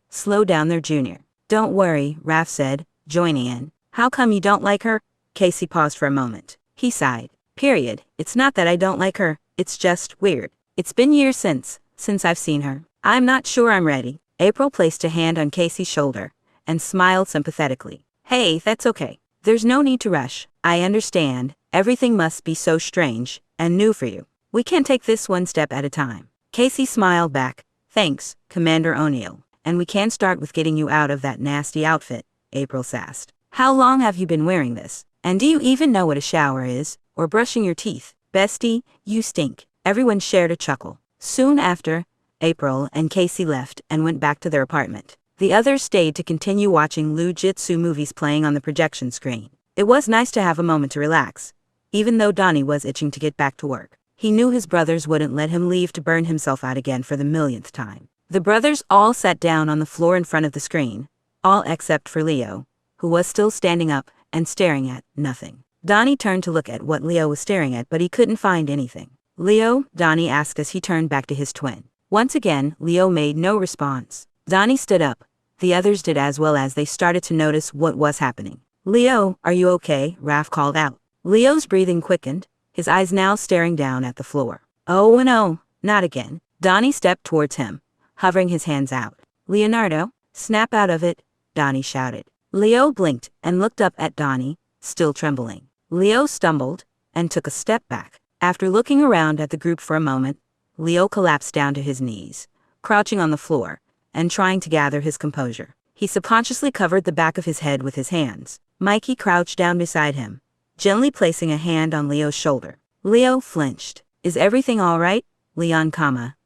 slow down there, Junior. Don't worry, Raph said, joining in. How come you don't like her? Casey paused for a moment. He sighed. Period. It's not that I don't like her, it's just weird. It's been years since I've seen her. I'm not sure I'm ready. April placed a hand on Casey's shoulder and smiled sympathetically. Hey, that's okay. There's no need to rush. I understand. Everything must be so strange and new for you. We can take this one step at a time. Casey smiled back. Thanks, Commander O'Neill. And we can start with getting you out of that nasty outfit, April sassed. How long have you been wearing this? And do you even know what a shower is? Or brushing your teeth? Bestie, you stink. Everyone shared a chuckle. Soon after, April and Casey left and went back to their apartment. The others stayed to continue watching Lu Jitsu movies playing on the projection screen. It was nice to have a moment to relax, even though Donnie was itching to get back to work. He knew his brothers wouldn't let him leave to burn himself out again for the millionth time. The brothers all sat down on the floor in front of the screen, all except for Leo, who was still standing up and staring at nothing. Donnie turned to look at what Leo was staring at, but he couldn't find anything. Leo, Donnie asked as he turned back to his twin. Once again, Leo made no response. Donnie stood up. The others did as well as they started to notice what was happening. Leo, are you okay? Raph called out. Leo's breathing quickened, his eyes now staring down at the floor. Oh no, not again. Donnie stepped towards him, hovering his hands out. Leonardo, snap out of it, Donnie shouted. Leo blinked and looked up at Donnie, still trembling. Leo stumbled and took a step back. After looking around at the group for a moment, Leo collapsed down to his knees, crouching on the floor and trying to gather his composure. He subconsciously covered the back of his head with his hands. Mikey crouched down beside him, gently placing a hand on Leo's shoulder. Leo flinched. Is everything all right? Leon,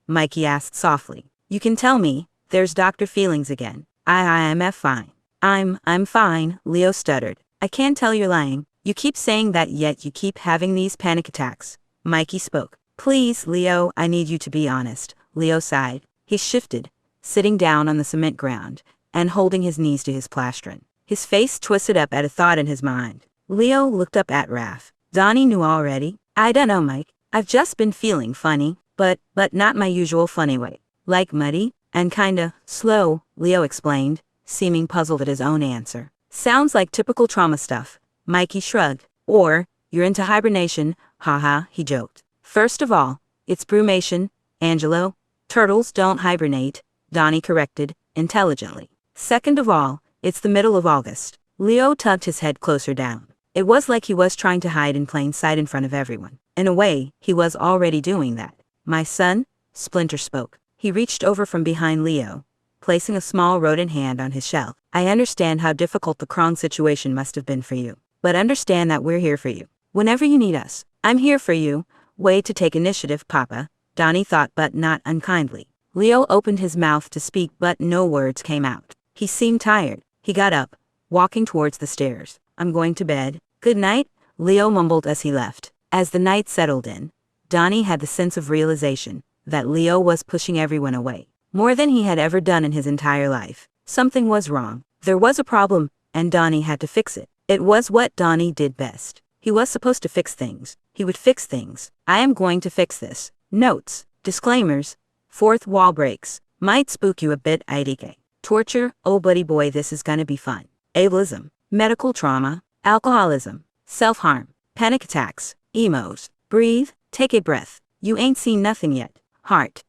Mikey asked softly. You can tell me. There's Dr. Feelings again. I'm fine. I'm fine, Leo stuttered. I can't tell you're lying. You keep saying that yet you keep having these panic attacks. Mikey spoke. Please, Leo, I need you to be honest. Leo sighed. He shifted, sitting down on the cement ground and holding his knees to his plastron. His face twisted up at a thought in his mind. Leo looked up at Raph. Donnie knew already. I don't know, Mike. I've just been feeling funny, but not my usual funny way. Like muddy and kinda slow, Leo explained, seeming puzzled at his own answer. Sounds like typical trauma stuff. Mikey shrugged. Or, you're into hibernation, haha, he joked. First of all, it's brumation, Angelo. Turtles don't hibernate, Donnie corrected, intelligently. Second of all, it's the middle of August. Leo tugged his head closer down. It was like he was trying to hide in plain sight in front of everyone. In a way, he was already doing that. My son, Splinter spoke. He reached over from behind Leo, placing a small rodent hand on his shelf. I understand how difficult the Krong situation must have been for you. But understand that we're here for you. Whenever you need us, I'm here for you. Way to take initiative, Papa, Donnie thought, but not unkindly. Leo opened his mouth to speak, but no words came out. He seemed tired. He got up, walking towards the stairs. I'm going to bed. Good night, Leo mumbled as he left. As the night settled in, Donnie had the sense of realization that Leo was pushing everyone away, more than he had ever done in his entire life. Something was wrong. There was a problem, and Donnie had to fix it. It was what Donnie did best. He was supposed to fix things. He would fix things. I am going to fix this. Notes, disclaimers, fourth wall breaks, might spook you a bit, IDK. Torture, oh buddy boy, this is gonna be fun. Ableism, medical trauma, alcoholism, self-harm, panic attacks, emos. Breathe, take a breath. You ain't seen nothing yet. Heart.